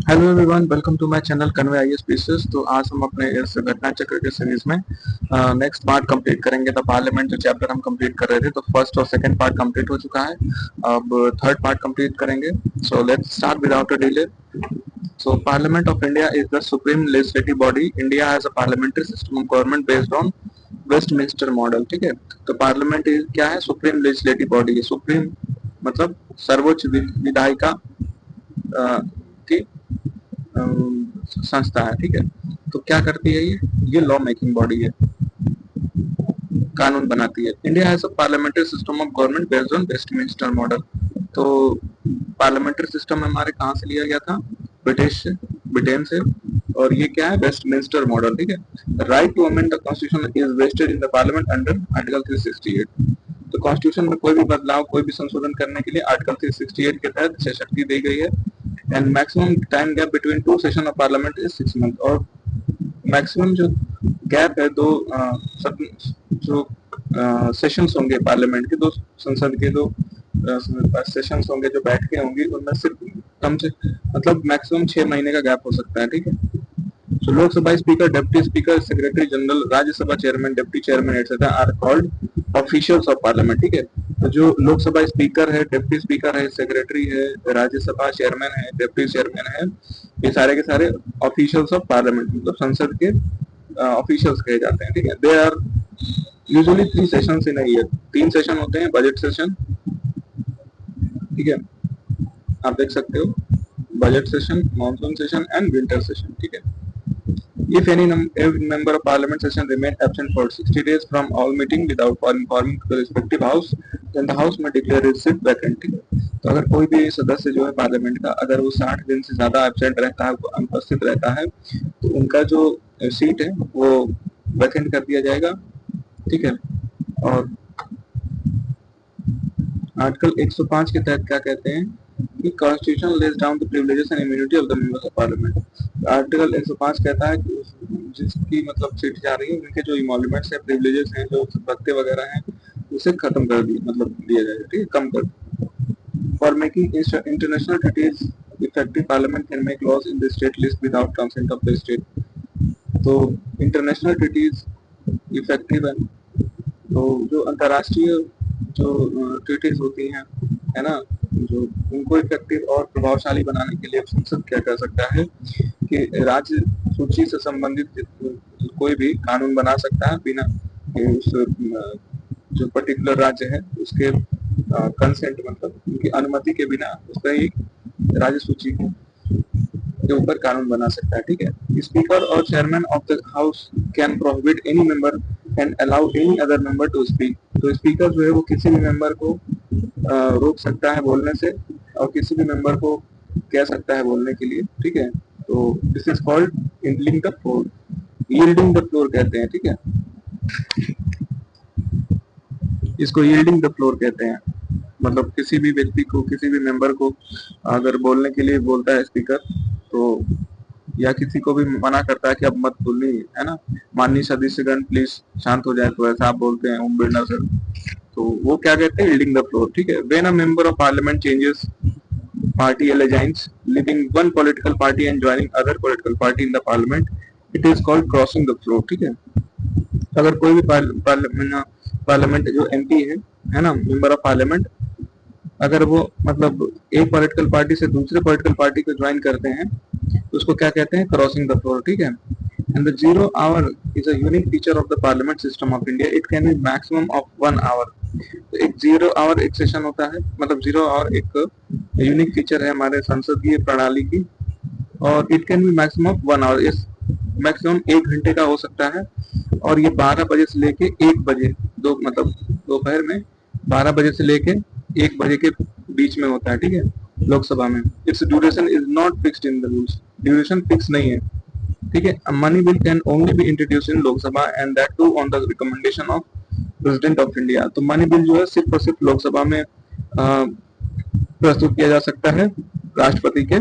Hello everyone, welcome to my channel convey IAS PCS. तो आज हम अपने इस घटना चक्र के सीरीज में नेक्स्ट पार्ट कंप्लीट करेंगे। द पार्लियामेंट जो चैप्टर हम कंप्लीट कर रहे थे, तो फर्स्ट और सेकंड पार्ट कंप्लीट हो चुका है। अब थर्ड पार्ट कंप्लीट करेंगे। So let's start without a delay. So parliament of India is the supreme legislative body. India has a parliamentary system of government based on Westminster model. ठीक है, तो parliament क्या है? सुप्रीम लेजिस्लेटिव बॉडी है। Supreme मतलब सर्वोच्च विधायिका की संस्था है। ठीक है, तो क्या करती है ये लॉ मेकिंग बॉडी है, कानून बनाती है। India has a parliamentary system of government based on Westminster model. तो पार्लियामेंट्री सिस्टम हमारे कहाँ से लिया गया था? ब्रिटिश से, ब्रिटेन से। और ये क्या है? Westminster model. ठीक है, right to amend the constitution is vested in the parliament under article 368। तो कॉन्स्टिट्यूशन में कोई भी बदलाव, कोई भी संशोधन करने के लिए आर्टिकल 368 के तहत शक्ति दी गई है। And maximum time gap between two session of parliament is 6 month. और मैक्सिमम जो गैप है दो जो सेशंस होंगे पार्लियामेंट के, दो संसद के दो सेशंस होंगे, जो बैठकें होंगी, उनमें सिर्फ कम से मतलब मैक्सिमम 6 महीने का गैप हो सकता है। ठीक है, तो Lok Sabha speaker, deputy speaker, secretary general, Rajya Sabha chairman, deputy chairman etcetera are called officials of parliament. ठीक है, तो जो लोकसभा स्पीकर है, डिप्टी स्पीकर है, सेक्रेटरी है, राज्यसभा चेयरमैन है, डिप्टी चेयरमैन है, ये सारे के सारे ऑफिशियल्स ऑफ पार्लियामेंट मतलब संसद के ऑफिशियल्स कहे जाते हैं। ठीक है, they are usually 3 sessions in a year. 3 session होते हैं, बजट सेशन। ठीक है, आप देख सकते हो, budget session, monsoon session and winter session. ठीक है, if any member of parliament session remain absent for 60 days from all meeting without informing the respective house, then the house may declare its seat vacant। तो अगर कोई भी सदस्य जो है parliament का, अगर वो 60 दिन से ज्यादा एबसेंट रहता है, अनुपस्थित रहता है, तो उनका जो सीट है वो वैकेंट कर दिया जाएगा। ठीक है, और आर्टिकल 105 के तहत क्या कहते हैं कि constitution less down the privileges and immunity of the members of parliament. Article 105 कहता है कि जिसकी मतलब सीट जा रही है, उनके जो इमोल्यूमेंट्स है, प्रिविलेजेस हैं, जो भत्ते वगैरह हैं, उसे खत्म कर दिए, मतलब दिया जाएगा। ठीक है, कम कर। For making international treaties effective, parliament can make laws in the state list without consent of the state. तो इंटरनेशनल ट्रीटीज इफेक्टिव है, तो जो अंतर्राष्ट्रीय जो ट्रीटीज होती हैं, है ना, जो उनको इफेक्टिव और प्रभावशाली बनाने के लिए संसद क्या कर सकता है कि राज्य सूची से संबंधित कोई भी कानून बना सकता है बिना उस जो पर्टिकुलर राज्य है उसके कंसेंट मतलब उनकी अनुमति के बिना उसका ही राज्य सूची के ऊपर कानून बना सकता है। ठीक है, स्पीकर और chairman of the house can prohibit any member and allow any other member to speak. तो स्पीकर जो है वो किसी भी मेंबर को रोक सकता है बोलने से, और किसी भी मेंबर को कह सकता है बोलने के लिए। ठीक है, तो this is called yielding the floor. Yielding the floor कहते हैं। ठीक है, इसको यील्डिंग द फ्लोर कहते हैं। मतलब किसी भी व्यक्ति को, किसी भी मेंबर को अगर बोलने के लिए बोलता है स्पीकर, तो या किसी को भी मना करता है कि अब मत बोलिए, है ना, माननीय सदस्यगण प्लीज शांत हो जाए, तो ऐसा आप बोलते हैं ओम बिरला सर, तो वो क्या कहते हैं? Yielding the floor. ठीक है, when a member of parliament changes party allegiance, leaving one political party and joining other political party in the parliament, it is called crossing the floor। ठीक है, अगर कोई भी पार्लियामेंट जो एमपी है ना, मेंबर ऑफ पार्लियामेंट, अगर वो मतलब एक पॉलिटिकल पार्टी से दूसरे पॉलिटिकल पार्टी को ज्वाइन करते हैं, तो उसको क्या कहते हैं? Crossing the floor. ठीक है, and the 0 hour is a unique feature of the parliament system of India. It can be maximum of 1 hour। तो एक 0 hour एक सेशन होता है, मतलब 0 hour एक यूनिक फीचर है हमारे संसदीय प्रणाली की, और it can be maximum of 1 hour। इस मैक्सिमम 1 घंटे का हो सकता है, और ये 12 बजे से लेके 1 बजे, दो मतलब दोपहर में 12 बजे से लेके 1 बजे के बीच में होता है। ठीक है, लोकसभा में। Its duration is not fixed in the rules. Duration fix नहीं है। ठीक है, money bill can only be introduce in Lok Sabha and that too on the recommendation of president of India. तो मनी बिल जो है सिर्फ और सिर्फ लोकसभा में प्रस्तुत किया जा सकता है राष्ट्रपति के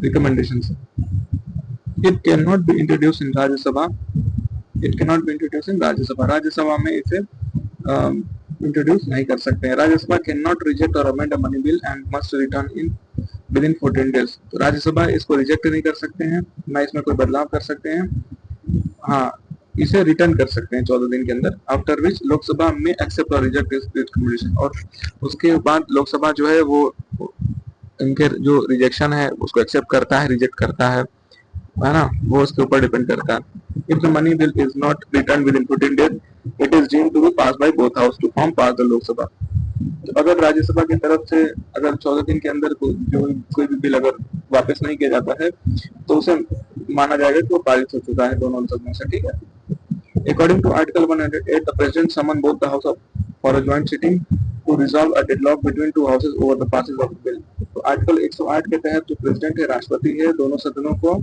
रिकमेंडेशन से। It can not be introduce in Rajya Sabha. It can not be introduce इन राज्यसभा। राज्यसभा में इसे इंट्रोड्यूस नहीं कर सकते हैं। राज्यसभा कैन नॉट रिजेक्ट और amend a money bill and must return in with in 14 days. तो राज्यसभा इसको रिजेक्ट नहीं कर सकते हैं, ना इसमें कोई बदलाव कर सकते हैं। हाँ, इसे रिटर्न कर सकते हैं 14 दिन के अंदर। आफ्टर विच लोकसभा में एक्सेप्ट और रिजेक्ट दिस रिकमेंडेशन, और उसके बाद लोकसभा जो है वो इनके जो रिजेक्शन है उसको एक्सेप्ट करता है, रिजेक्ट करता है ना, वो उसके ऊपर डिपेंड करता है। If the money bill is not return within 14 days it is deemed to be pass by both house to form pass the Lok Sabha. तो अगर राज्यसभा की तरफ से अगर 14 दिन के अंदर कोई भी बिल अगर वापस नहीं किया जाता है तो उसे माना जाएगा कि वो पारित हो चुका है दोनों सदनों से, ठीक है। According to Article 108, the President summoned both the House for a joint sitting to resolve a deadlock between two houses over the passage of the bill. तो आर्टिकल 108 के तहत जो प्रेसिडेंट है, राष्ट्रपति है, दोनों सदनों को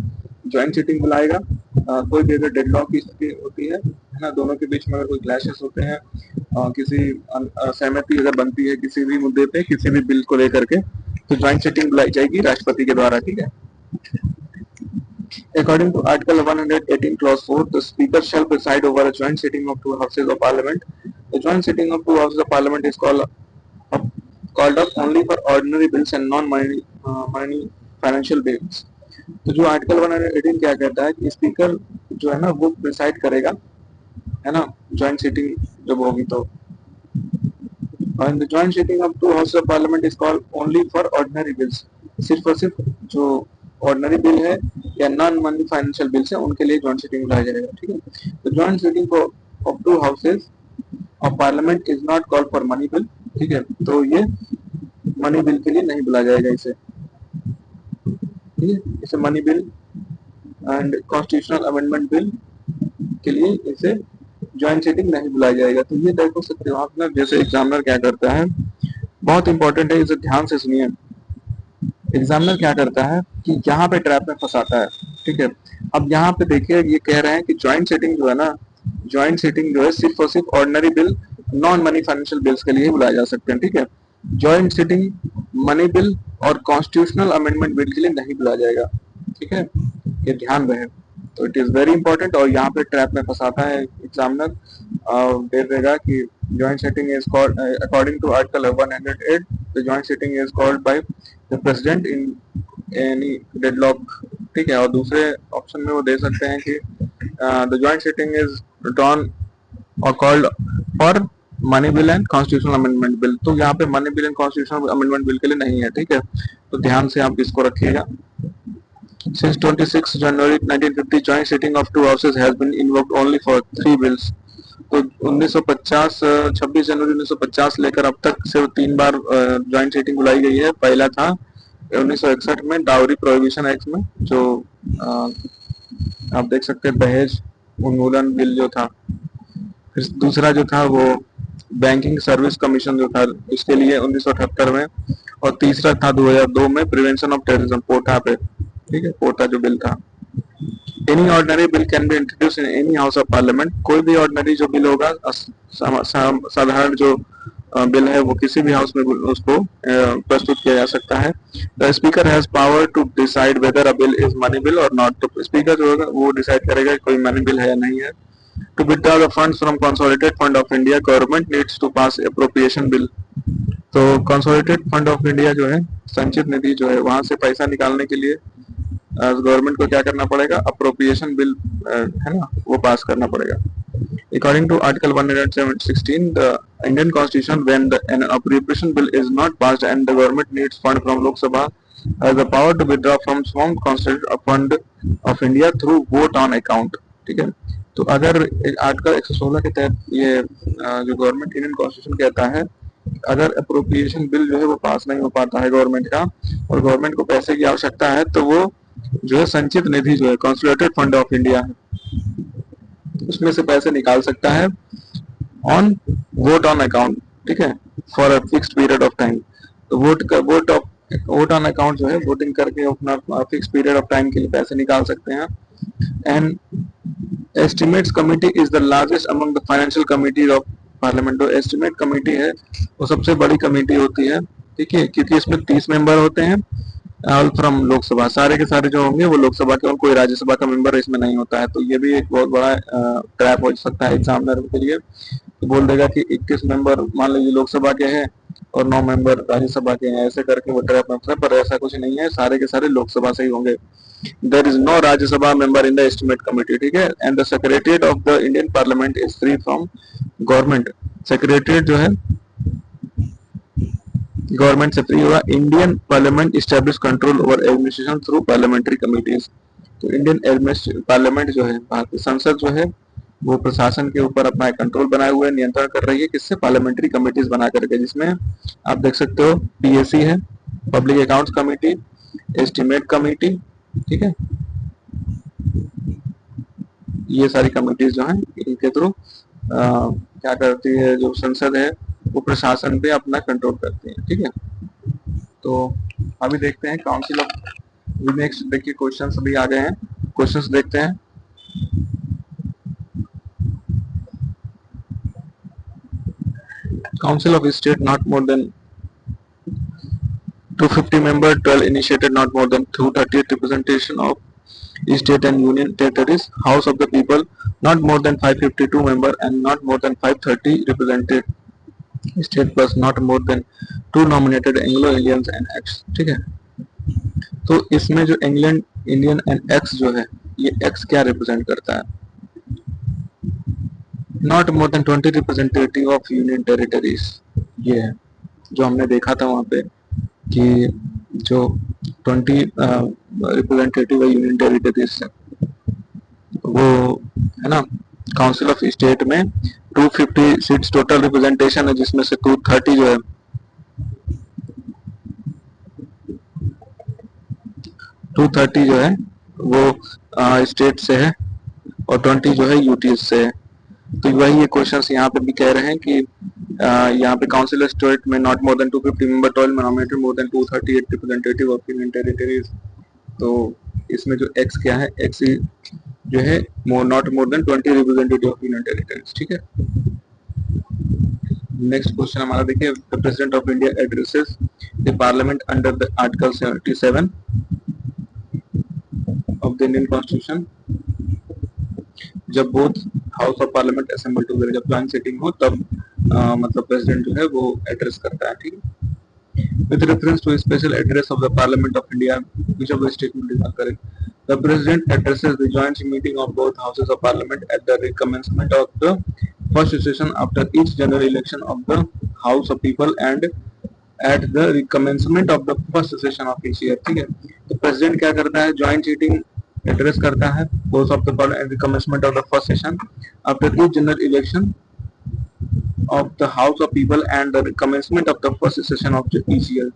ज्वाइंट सिटिंग बुलाएगा। कोई भी अगर डेडलॉक की स्थिति होती है ना, दोनों के बीच में अगर कोई क्लैशेस होते हैं, किसी सहमति अगर बनती है किसी भी मुद्दे पे, किसी भी बिल को लेकर के, तो ज्वाइंट सिटिंग बुलाई जाएगी राष्ट्रपति के द्वारा, ठीक है। According to Article 118, Clause 4, the Speaker shall preside over a joint sitting of two houses of Parliament. The joint sitting of two houses of Parliament is called up only for ordinary bills and non-money financial bills. तो जो article 118 क्या कहता है कि speaker जो है ना वो प्रिसाइड करेगा, है ना, ज्वाइंट सिटिंग जब होगी तो। And the joint sitting of two houses of Parliament is called only for ordinary bills. सिर्फ और सिर्फ जो ऑर्डिनरी बिल है या नॉन मनी फाइनेंशियल बिल्स है उनके लिए जॉइंट सिटिंग बुलाया जाएगा, ठीक है। तो joint sitting of to houses of parliament is not called for money bill, ठीक है। तो ये मनी बिल के लिए नहीं बुलाया जाएगा इसे, ठीक है। इसे money bill and constitutional amendment bill के लिए इसे जॉइंट सिटिंग नहीं बुलाया जाएगा। तो ये देखो सकते हो आप ना, जैसे एग्जामिनर क्या करता है, बहुत इंपॉर्टेंट है, इसे ध्यान से सुनिए। एग्जामिनर क्या करता है कि यहाँ पे ट्रैप में फंसाता है, ठीक है। अब यहाँ पे देखिए ये कह रहे हैं कि ज्वाइंट सिटिंग जो है ना, ज्वाइंट सिटिंग जो है सिर्फ और सिर्फ ordinary bill, non money financial bills के लिए ही बुलाए जा सकते हैं, ठीक है। ज्वाइंट सिटिंग मनी बिल और कॉन्स्टिट्यूशनल अमेंडमेंट बिल के लिए नहीं बुलाया जाएगा, ठीक है, ये ध्यान रहे। तो इट इज वेरी इंपॉर्टेंट, और यहाँ पे ट्रैप में फंसाता है एग्जामिनर, दे देगा कि joint sitting is called according to article 108, the joint sitting is called by the president in any deadlock, ठीक है। और दूसरे ऑप्शन में वो दे सकते हैं कि the joint sitting is drawn or called for money bill and constitutional amendment bill। तो यहाँ पे money bill and constitutional amendment bill के लिए नहीं है, ठीक है। तो ध्यान से आप इसको रखिएगा। Since 26 January 1950, joint sitting of two houses has been invoked only for 3 bills। तो 1950 26 जनवरी 1950 लेकर अब तक सिर्फ 3 बार ज्वाइंट सिटिंग बुलाई गई है। पहला था 1961 में डाउरी प्रोहिबिशन एक्ट में, जो आप देख सकते हैं दहेज उन्मूलन बिल जो था। फिर दूसरा जो था वो बैंकिंग सर्विस कमीशन जो था, इसके लिए 1978 में। और तीसरा था 2002 में प्रिवेंशन ऑफ टेररिज्म, पोटा पे, ठीक है, पोटा जो बिल था। Any ordinary bill can be introduced in any house of parliament। कोई भी ऑर्डिनरी जो बिल होगा, साधारण जो बिल है वो किसी भी हाउस में उसको प्रस्तुत किया जा सकता है। The speaker has power to decide whether a bill is money bill or not। तो स्पीकर जो होगा वो डिसाइड करेगा कोई मनी बिल है या नहीं है। To withdraw the funds from consolidated fund of India, government needs to pass appropriation bill। तो consolidated fund of India जो है, संचित निधि जो है, वहां से पैसा निकालने के लिए गवर्नमेंट को क्या करना पड़ेगा, अप्रोप्रिएशन बिल है ना, वो पास करना पड़ेगा। According to Article 116, the Indian Constitution, when an appropriation bill is not passed and the government needs fund from Lok Sabha, has the power to withdraw from consolidated fund of India through vote on account, ठीक है। तो अगर article 116 के तहत ये जो government Indian constitution कहता है, अगर अप्रोप्रिएशन बिल जो है वो पास नहीं हो पाता है गवर्नमेंट का, और गवर्नमेंट को पैसे की आवश्यकता है, तो वो जो है संचित निधि जो है कंसोलिडेटेड फंड ऑफ इंडिया है, उसमें से पैसे निकाल सकता है ऑन वोट ऑन अकाउंट, ठीक है, for a fixed period of time. तो वोट ऑन अकाउंट जो है वोटिंग करके अपना फिक्स पीरियड ऑफ टाइम के लिए पैसे निकाल सकते हैं। And estimates committee is the largest among the financial committees of parliament. जो एस्टिमेट कमिटी है वो सबसे बड़ी कमिटी होती है, ठीक है, क्योंकि इसमें 30 मेंबर होते हैं ऑल फ्रॉम लोकसभा, सारे के सारे जो होंगे वो लोकसभा के, और कोई राज्यसभा का मेंबर इसमें नहीं होता है। तो ये भी एक बहुत बड़ा ट्रैप हो सकता है एग्जामिनर के लिए। तो बोल देगा कि 21 मेंबर मान लीजिए लोकसभा के हैं और 9 मेंबर राज्यसभा के हैं, ऐसे करके वो ट्रैप में फंसा, पर ऐसा कुछ नहीं है, सारे के सारे लोकसभा से ही होंगे। There is no Rajya Sabha member in the estimate committee, ठीक है। And the secretariat of the Indian parliament is free from government. Secretariat जो है गवर्नमेंट से फ्री होगा। Indian parliament establish control over administration through parliamentary committees. तो Indian parliament जो है, भारतीय संसद जो है, वो प्रशासन के ऊपर अपना कंट्रोल बनाए हुए नियंत्रण कर रही है, किससे? पार्लियामेंट्री कमिटीज बना करके, जिसमें आप देख सकते हो पीएसी है, public accounts committee, estimate committee, ठीक है। ये सारी कमिटीज जो है इनके थ्रू क्या करती है, जो संसद है वो प्रशासन पे अपना कंट्रोल करती है, ठीक है। तो अभी देखते हैं काउंसिल ऑफ, नेक्स्ट देखिए क्वेश्चंस अभी आ गए हैं, क्वेश्चंस देखते हैं। Council of State not more than 250 member, 12 initiated not more than 230 representation of state and union territories. House of the people not more than 552 member and not more than 530 represented state plus not more than 2 nominated Anglo Indians and X, ठीक है। तो इसमें जो England Indian and x जो है, ये x क्या represent करता है? Not more than 20 representative of union territories, ये है जो हमने देखा था वहां पे कि जो 20 रिप्रेजेंटेटिव है यूनियन टेरिटरीज से, वो है ना। काउंसिल ऑफ स्टेट में 250 सीट्स टोटल रिप्रेजेंटेशन है, जिसमें से 230 जो है 230 जो है वो स्टेट से है और 20 जो है यूटी से है। तो वही ये क्वेश्चंस यहाँ पे भी कह रहे हैं कि यहाँ पे काउंसिल स्टेट में not more than 250 member, 12 nominated more than 238 representative of union territories. तो इसमें जो एक्स क्या है, एक्स जो है not more than 20 representative of union territories, ठीक है। नेक्स्ट क्वेश्चन हमारा देखिए, the president of India addresses the parliament under the article 77 of the Indian constitution. जब both house of parliament assemble together, जब ज्वाइंट सिटिंग हो तब मतलब president जो है वो एड्रेस करता है, ठीक है। With reference to special address of the parliament of India, which of the statement is not correct? The president addresses the joint meeting of both houses of parliament at the recommencement of the first session after each general election of the house of people and at the recommencement of the first session of each year, ठीक है। तो president क्या करता है, joint seating address करता है both of the following at the commencement of the first session after each general election of the House of People and the commencement of the first session of each year,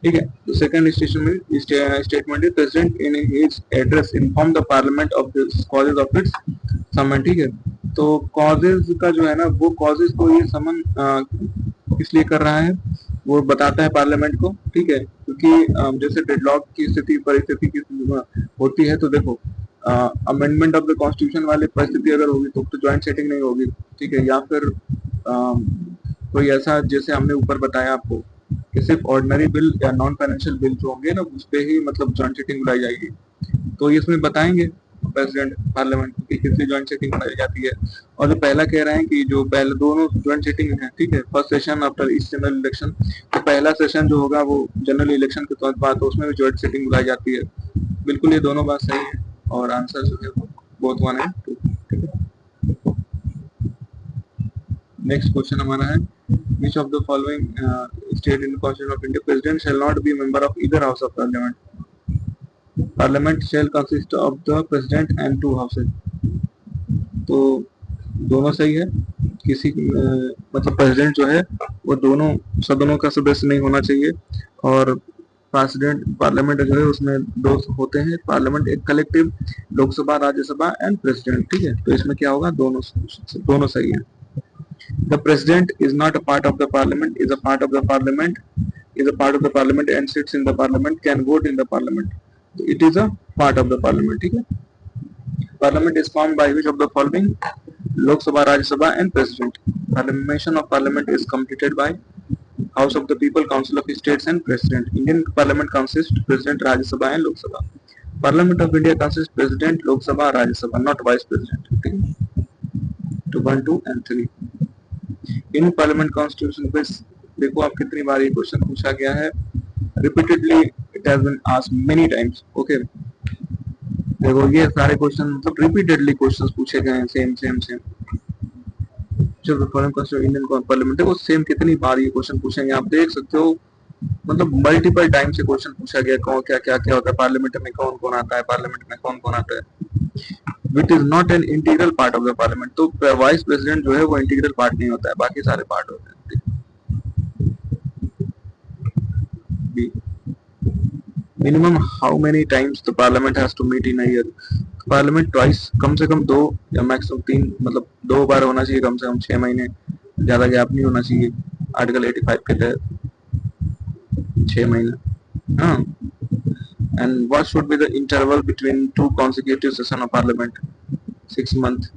ठीक है। तो second statement is president in his address inform the parliament of the causes of its summon, ठीक है। तो causes का जो है ना, वो कॉजेज को ये समन इसलिए कर रहा है, वो बताता है पार्लियामेंट को, ठीक है। क्योंकि जैसे डेडलॉक की स्थिति, परिस्थिति की होती है, तो देखो अमेंडमेंट ऑफ द कॉन्स्टिट्यूशन वाली परिस्थिति अगर होगी तो ज्वाइंट सेटिंग नहीं होगी, ठीक है। या फिर कोई ऐसा, जैसे हमने ऊपर बताया आपको कि सिर्फ ऑर्डिनरी बिल या नॉन फाइनेंशियल बिल जो होंगे ना, उस पे ही मतलब ज्वाइंट सेटिंग बुलाई जाएगी। तो इसमें बताएंगे प्रेसिडेंट पार्लियामेंट की किससे ज्वाइंट सेटिंग बनाई जाती है। और जो पहला कह रहे हैं कि जो पहले दोनों ज्वाइंट सेटिंग है, ठीक है, first session after each general election, तो पहला सेशन जो होगा वो जनरल इलेक्शन के तौर पर, तो उसमें भी ज्वाइंट सेटिंग बुलाई जाती है। बिल्कुल ये दोनों बात सही है और आंसर जो है वो बोथ वन है, ठीक है। नेक्स्ट क्वेश्चन हमारा है, which of the following state in the constitution of India president shall not be member of either house of parliament? Parliament shall consist of the president and two houses. तो दोनों सही है, किसी मतलब president जो है वो दोनों सदनों का सदस्य नहीं होना चाहिए, और प्रेसिडेंट पार्लियामेंट जो है उसमें दो होते हैं, पार्लियामेंट एक collective, Lok Sabha Rajya Sabha and president, ठीक है। तो इसमें क्या होगा, दोनों सही है। The president is not a part of the parliament, is a part of the parliament, is a part of the parliament and sits in the parliament, can vote in the parliament. So it is a part of the parliament, ठीक है। Parliament is formed by which of the following? Lok Sabha, Rajya Sabha and President. Parliamentation of Parliament is completed by House of the People, Council of States and President. Indian Parliament consists President, Rajya Sabha and Lok Sabha. Parliament of India consists President, Lok Sabha, Rajya Sabha, not Vice President. Okay? 1, 2 and 3. In Parliament Constitution, which देखो आप कितनी बार ये question पूछा गया है, repeatedly it has been asked many times. Okay, देखो ये सारे क्वेश्चन मतलब रिपीटेडली क्वेश्चंस पूछे गए हैं, सेम सेम सेम। जो फॉरेन कॉन्स्टिट्यूशन इंडियन पार्लियामेंट है वो सेम कितनी बार ये क्वेश्चन पूछेंगे आप देख सकते हो, मतलब मल्टीपल टाइम से क्वेश्चन पूछा गया कौन क्या क्या क्या होता है पार्लियामेंट में, कौन कौन आता है पार्लियामेंट में, कौन कौन आता है, विच is not an integral part of the parliament. तो वाइस प्रेसिडेंट जो है वो इंटीग्रल पार्ट नहीं होता है, बाकी सारे पार्ट होते हैं। Minimum how many times the parliament has to meet in a year. Parliament twice, कम से कम 2 या मैक्सिमम 3, मतलब 2 बार होना चाहिए, कम से कम 6 महीने, ज्यादा गैप नहीं होना चाहिए आर्टिकल 85 के तहत, 6 महीने। हाँ, and what should be the interval between 2 consecutive session of parliament? 6 months.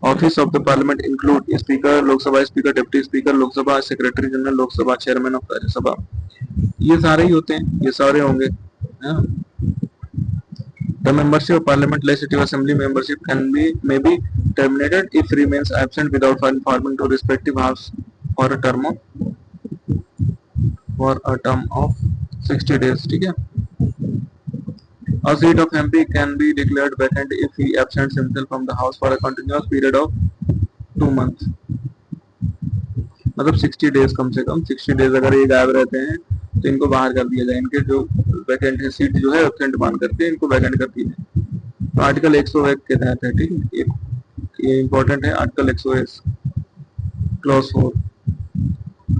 Office of the parliament include speaker, Lok Sabha speaker, deputy speaker, Lok Sabha secretary general, Lok Sabha chairman of Rajya Sabha, ये सारे ही होते हैं, ये सारे होंगे। The membership of parliament legislative assembly membership may be terminated if remains absent without informing to respective house for a term of 60 days। ठीक है, a seat of MP can be declared vacant if he absents himself from the house for a continuous period of 2 months। मतलब 60 days, कम से कम 60 days अगर ये गायब रहते हैं तो इनको बाहर कर दिया जाए, इनके जो वैकेंट है सीट जो है वैकेंट मान करके इनको वैकेंट कर दिया जाए। तो आर्टिकल 101 के तहत है। ठीक है, ये इंपॉर्टेंट है, article 101 clause 4।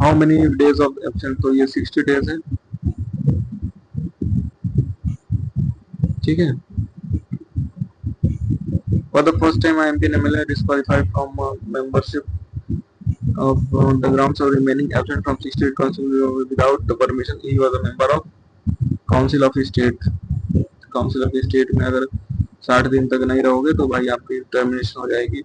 How many days of absent, तो ये 60 डेज है। ठीक है, for the first time IMP and MLA disqualified from membership of the grounds of remaining absent from 68 consecutive without the permission। he was a member of council of state। Council of state में अगर 60 दिन तक नहीं रहोगे तो भाई आपकी termination हो जाएगी।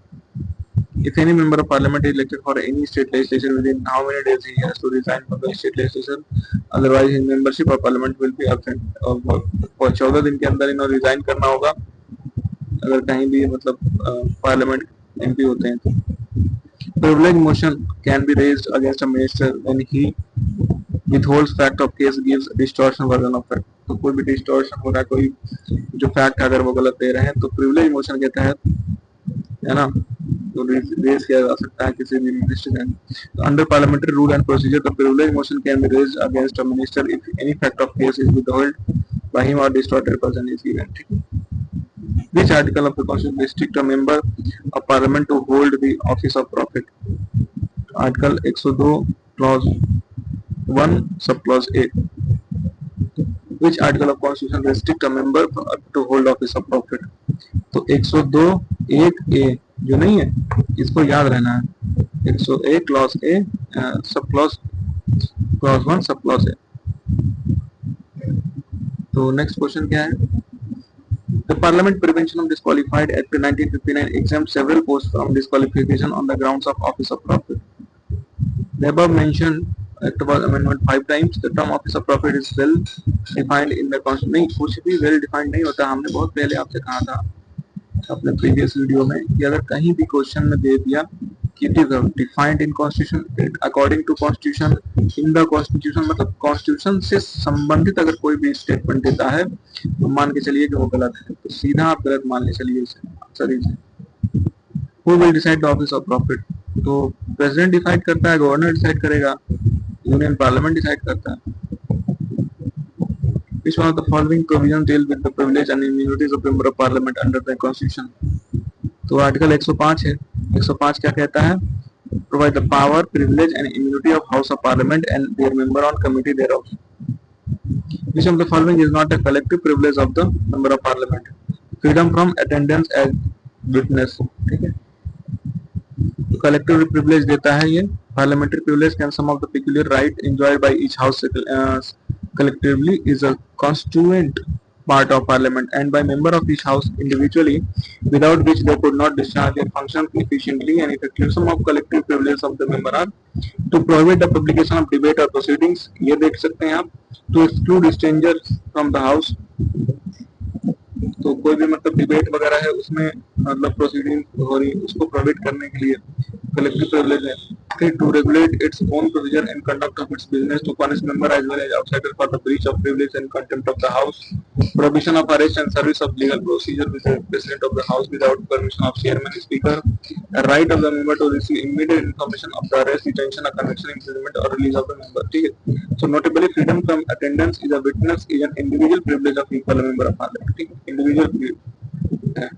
If any member of parliament is elected for any state legislation, within how many days he has to resign from the state legislation, otherwise his membership of parliament will be absent। और 14 दिन के अंदर इन्हें resign करना होगा अगर कहीं भी मतलब पार्लियामेंट एमपी होते हैं तो। Privilege motion can be raised against a minister when he withholds fact of case, gives distortion version of fact। तो कोई भी डिस्टॉर्शन हो रहा है, कोई जो फैक्ट अगर वो गलत दे रहे हैं तो प्रिविलेज मोशन के तहत, है ना, तो रेज किया जा सकता है किसी भी मिनिस्टर का। Under parliamentary rule and procedure the privilege motion can be raised against a minister if any fact of case is withhold by him और डिस्टॉर्टेड पर्सन इज गिवन। ठीक है, which article of the constitution restrict a member of parliament to hold the office of prophet? Article 102 clause 1 sub clause A। which article of constitution restrict a member to hold office of prophet? तो 102 1 A जो नहीं है इसको याद रहना है, 101 clause A sub clause 1 sub clause A। तो next question क्या है? The Parliament Prevention of Disqualified Act 1959 exempts several posts from disqualification on the grounds of office of prophet। The above mentioned act was amendment 5 times। The term office of prophet is well defined in the constitution। नहीं, कुछ भी well defined नहीं होता। हमने बहुत पहले आपसे कहा था अपने प्रीवियस वीडियो में कि अगर कहीं भी क्वेश्चन में दे दिया कि it is defined in constitution according to constitution in the constitution, मतलब कॉन्स्टिट्यूशन से संबंधित अगर कोई भी स्टेटमेंट देता है तो मान के चलिए कि वो गलत है, तो सीधा आप गलत मान ले चलिए इसे आंसर इसे। Who will decide the office of profit? तो प्रेसिडेंट डिसाइड करता है, गवर्नर डिसाइड करेगा, यूनियन पार्लियामेंट डिसाइड करता है। Which one of the following provisions deal with the privilege and immunities of member of parliament under the constitution? तो article 105 है। 105 क्या कहता है? Provide the power, privilege and immunity of House of Parliament and their member on committee thereof। Which of the following is not a collective privilege of the member of parliament? Freedom from attendance as witness। ठीक है, तो collective privilege देता है ये। Parliamentary privilege can sum of the peculiar right enjoyed by each house collectively is a constituent part of parliament and by member of each house individually, without which they could not discharge their function efficiently and effectively। Some of collective privileges of the member are to prohibit the publication of debate or proceedings, ये देख सकते हैं आप, to exclude strangers from the house, तो कोई भी मतलब debate वगैरह है उसमें मतलब प्रोसीडिंग हो रही उसको प्रोहिबिट करने के लिए कलेक्टिव प्रिविलेज है। to regulate its own procedure and conduct of its business, to punish member as well as outsider for the breach of privilege and contempt of the House, prohibition of arrest and service of legal procedure with the President of the House without permission of Chairman Speaker, a right of the member to receive immediate information of the arrest, detention, or conviction, imprisonment, or release of the member. ठीक है. So notably, freedom from attendance is a witness is an individual privilege of equal member of Parliament. ठीक है. Individual है.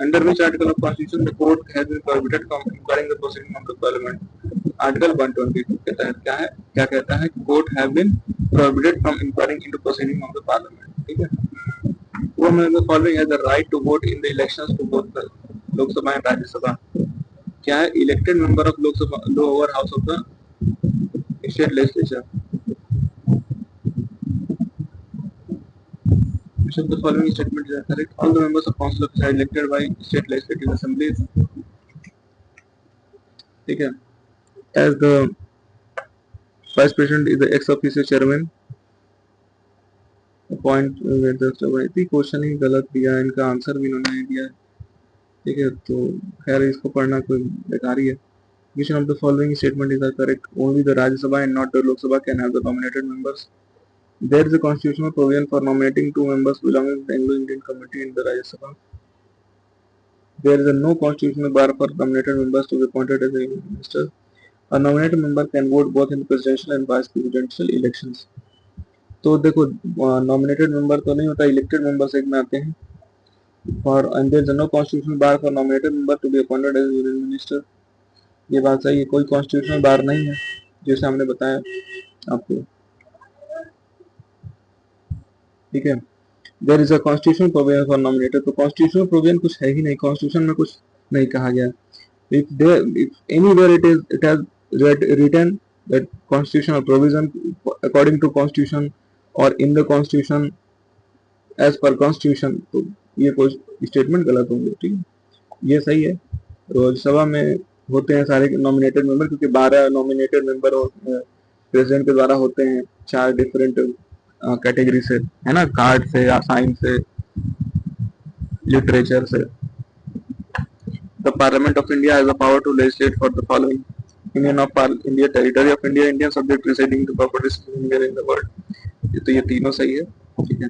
Under which article of Constitution the court has been prohibited from inquiring the proceeding of the Parliament? Article 122 के तहत क्या है, क्या कहता है कि court have been prohibited from inquiring into proceeding of the Parliament. ठीक है. वो member the following has the right to vote in the elections to both the लोक सभा and राज्य सभा. क्या है, elected member of लोक सभा lower house of the state legislature. Which of the following statements are correct? All the members of council are elected by state legislative assemblies. ठीक है. As the vice president is the ex officio chairman, appoint question ही गलत दिया है, इनका answer भी इन्होंने नहीं दिया है. ठीक है, तो खैर इसको पढ़ना कोई बेकार ही है. Which of the following statement is correct? Only the Rajya Sabha and not the Lok Sabha can have the nominated members. There is a constitutional provision for nominating 2 members belonging to the Anglo-Indian Committee in the Rajya Sabha. There is no constitutional bar for nominated members to be appointed as a minister. A nominated member can vote both in presidential and vice presidential elections. तो देखो nominated member तो नहीं होता, elected members एक में आते हैं. And there is no constitutional bar for nominated member to be appointed as a union minister. ये बात सही है, कोई constitutional bar नहीं है जैसे हमने बताया आपको. ठीक है. There is a constitutional provision for nominated. तो कॉन्स्टिट्यूशनल प्रोविजन कुछ है ही नहीं, कॉन्स्टिट्यूशन में कुछ नहीं कहा गया. If anywhere it has written that constitutional provision according to constitution और in the constitution as per constitution, तो ये कोई स्टेटमेंट गलत होंगे. ठीक है, ये सही है. राज्यसभा में होते हैं सारे नॉमिनेटेड मेंबर, क्योंकि 12 नॉमिनेटेड मेंबर प्रेसिडेंट के द्वारा होते हैं 4 डिफरेंट कैटेगरी से, है ना, कार्ड से या साइंस से, लिटरेचर से. The parliament of India has the power to legislate for the following union of India, territory of India, Indian subject residing to properties in the world. तो ये तीनों सही है. ठीक है.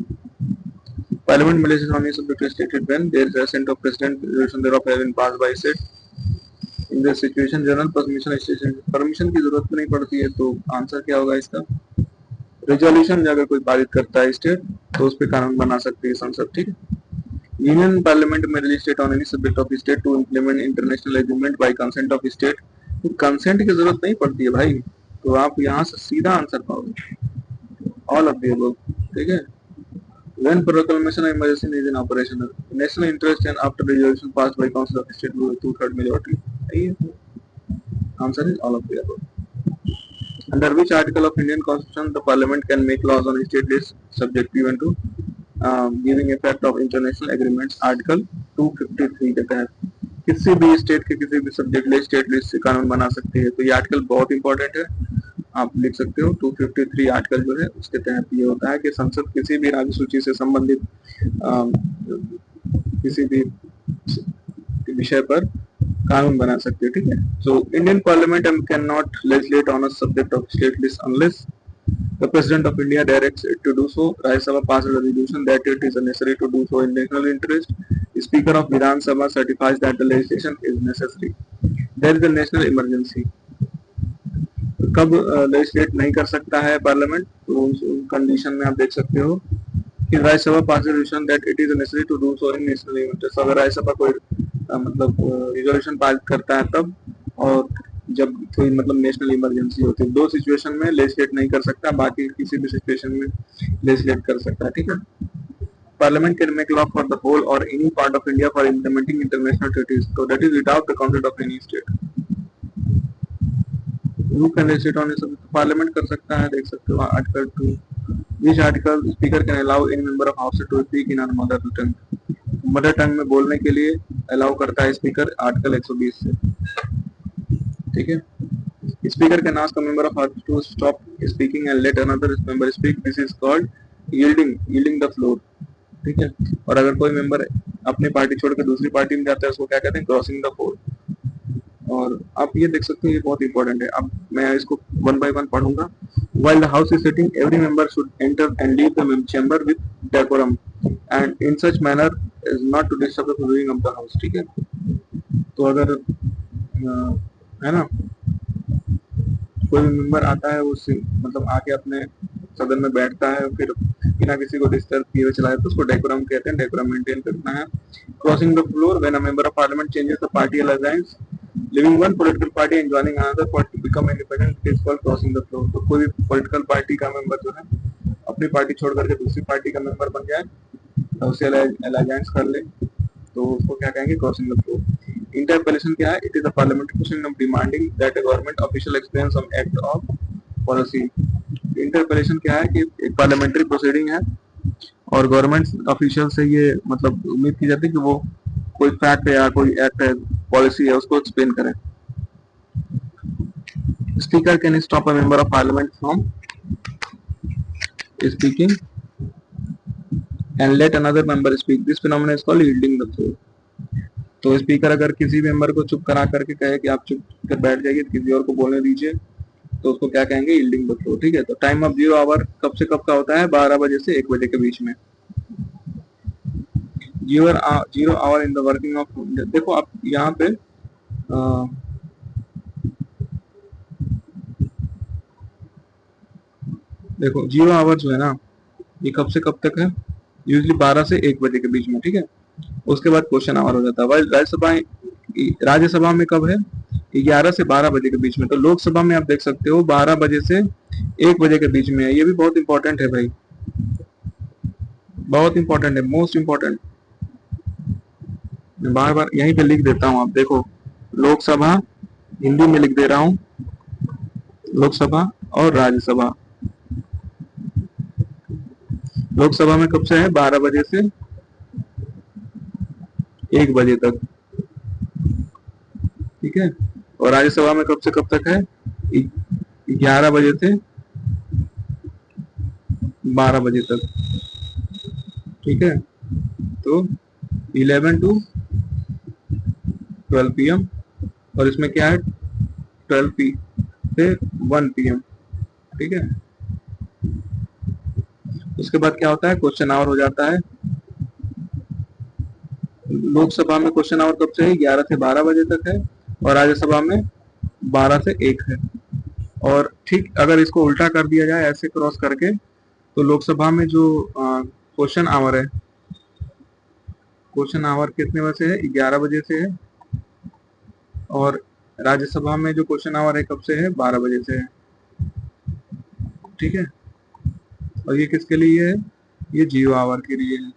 पार्लियामेंट में legislation subject stated when there is assent of president, resolution thereof have been passed by set. In this situation general permission की जरूरत नहीं पड़ती है. तो आंसर क्या होगा इसका? रेजोल्यूशन अगर कोई पारित करता है स्टेट तो उस पर कानून बना सकती है संसद. ठीक है. यूनियन पार्लियामेंट में legislate on any subject of state to implement international agreement by consent of state. Consent की जरूरत नहीं पड़ती है भाई, तो आप यहाँ से सीधा आंसर पाओगे, ऑल ऑफ द अबव. ठीक है. When proclamation of emergency is in operation, national interest and after resolution passed by council of state with 2/3 majority. Answer is all of the above. Under which article of Indian Constitution the Parliament can make laws on state list subject even to giving effect of international agreements? Article 253 के तहत किसी भी state के किसी भी subject list state list से कानून बना सकती है. तो ये आर्टिकल बहुत इंपॉर्टेंट है, आप लिख सकते हो. 253 आर्टिकल जो है उसके तहत ये होता है कि संसद किसी भी राज्य सूची से संबंधित किसी भी विषय पर कानून बना सकते हैं. ठीक है. So Indian parliament can not legislate on a subject of state list unless the president of India directs it to do so. Rajya Sabha passes a resolution that it is necessary to do so in national interest. The Speaker of Vidhan Sabha certifies that the legislation is necessary. There is a national emergency. कब legislate नहीं कर सकता है parliament, तो उस condition में आप देख सकते हो कि Rajya Sabha pass resolution that it is necessary to do so in national interest. अगर राज्यसभा कोई मतलब रिजोल्यूशन पास करता है तब, और जब कोई मतलब नेशनल इमरजेंसी होती है. 2 सिचुएशन में लेजिस्लेट नहीं कर सकता, बाकी किसी भी सिचुएशन में लेजिस्लेट कर सकता है. ठीक है. Parliament can make law for the whole और any part of India for implementing international treaties, तो that is without the consent of any state. Who can legislate on this? Parliament कर सकता है, देख सकते हो article 2. Which article speaker can allow any member of house to speak in our mother tongue? Mother tongue में बोलने के लिए अलाउ करता है स्पीकर आर्टिकल 120 से. ठीक है. Speaker can ask a member of house to stop speaking and let another member speak. This is called yielding the floor. ठीक है. और अगर कोई मेंबर अपनी पार्टी छोड़ के दूसरी पार्टी में जाता है उसको क्या कहते हैं? Crossing the floor. और आप ये देख सकते हैं, ये बहुत इंपॉर्टेंट है। अब मैं इसको वन बाय वन पढ़ूंगा। While the house is sitting, every member should enter and leave the chamber with decorum, and in such manner is not to disturb the flowing of the house। ठीक है, तो अगर है ना, कोई भी member आता है, वो मतलब आके अपने सदन में बैठता है, फिर बिना किसी को डिस्टर्ब किए हुए चला जाता है, तो उसको डेकोरम कहते हैं। डेकोरम मेंटेन करना है। Crossing the floor when a member of parliament changes the party alliance, living one political party and joining another for to become independent, it is called crossing the floor. तो कोई भी political party का member जो है अपनी party छोड़ करके दूसरी पार्टी का मेंबर बन जाए, तो उसे अलायंस कर ले, तो उसको क्या कहेंगे, क्रॉसिंग द फ्लोर। इंटरपेलेशन क्या है? It is a parliamentary question of demanding that a government official explain some act of policy. Interpellation क्या है कि एक पार्लियामेंट्री प्रोसीडिंग है और गवर्नमेंट ऑफिशियल से ये मतलब उम्मीद की जाती है कि वो कोई फैक्ट या कोई एक्ट है, पॉलिसी है, उसको एक्सप्लेन करें। Speaker can stop a member of parliament from speaking and let another member speak, this phenomena is called yielding the floor. तो स्पीकर अगर किसी मेंबर को चुप करा करके कहे कि आप चुप कर बैठ जाइए, किसी और को बोलने दीजिए, तो उसको क्या कहेंगे, यील्डिंग द फ्लोर। ठीक है, तो टाइम ऑफ 0 आवर कब से कब का होता है? 12 बजे से 1 बजे के बीच में। 0 hour in the working of, देखो आप यहाँ पे देखो 0 आवर जो है ना, ये कब से कब तक है? यूजली 12 से 1 बजे के बीच में। ठीक है, उसके बाद क्वेश्चन आवर हो जाता है। राज्यसभा में कब है? 11 से 12 बजे के बीच में। तो लोकसभा में आप देख सकते हो 12 बजे से 1 बजे के बीच में है। ये भी बहुत इंपॉर्टेंट है भाई, बहुत इंपॉर्टेंट है, मोस्ट इंपॉर्टेंट। मैं बार बार यहीं पे लिख देता हूँ, आप देखो, लोकसभा हिंदी में लिख दे रहा हूँ, लोकसभा और राज्यसभा। लोकसभा में कब से है? 12 बजे से 1 बजे तक। ठीक है, और राज्यसभा में कब से कब तक है? 11 बजे से 12 बजे तक। ठीक है, तो 11 to 12 PM, और इसमें क्या है, 12 P से 1 PM। ठीक है, उसके बाद क्या होता है, क्वेश्चन आवर हो जाता है। लोकसभा में क्वेश्चन आवर कब से है? 11 से 12 बजे तक है, और राज्यसभा में 12 से 1 है। और ठीक अगर इसको उल्टा कर दिया जाए, ऐसे क्रॉस करके, तो लोकसभा में जो क्वेश्चन आवर है, क्वेश्चन आवर कितने बजे से है? 11 बजे से है। और राज्यसभा में जो क्वेश्चन आवर है कब से है? 12 बजे से है। ठीक है, और ये किसके लिए है? ये 0 आवर के लिए है।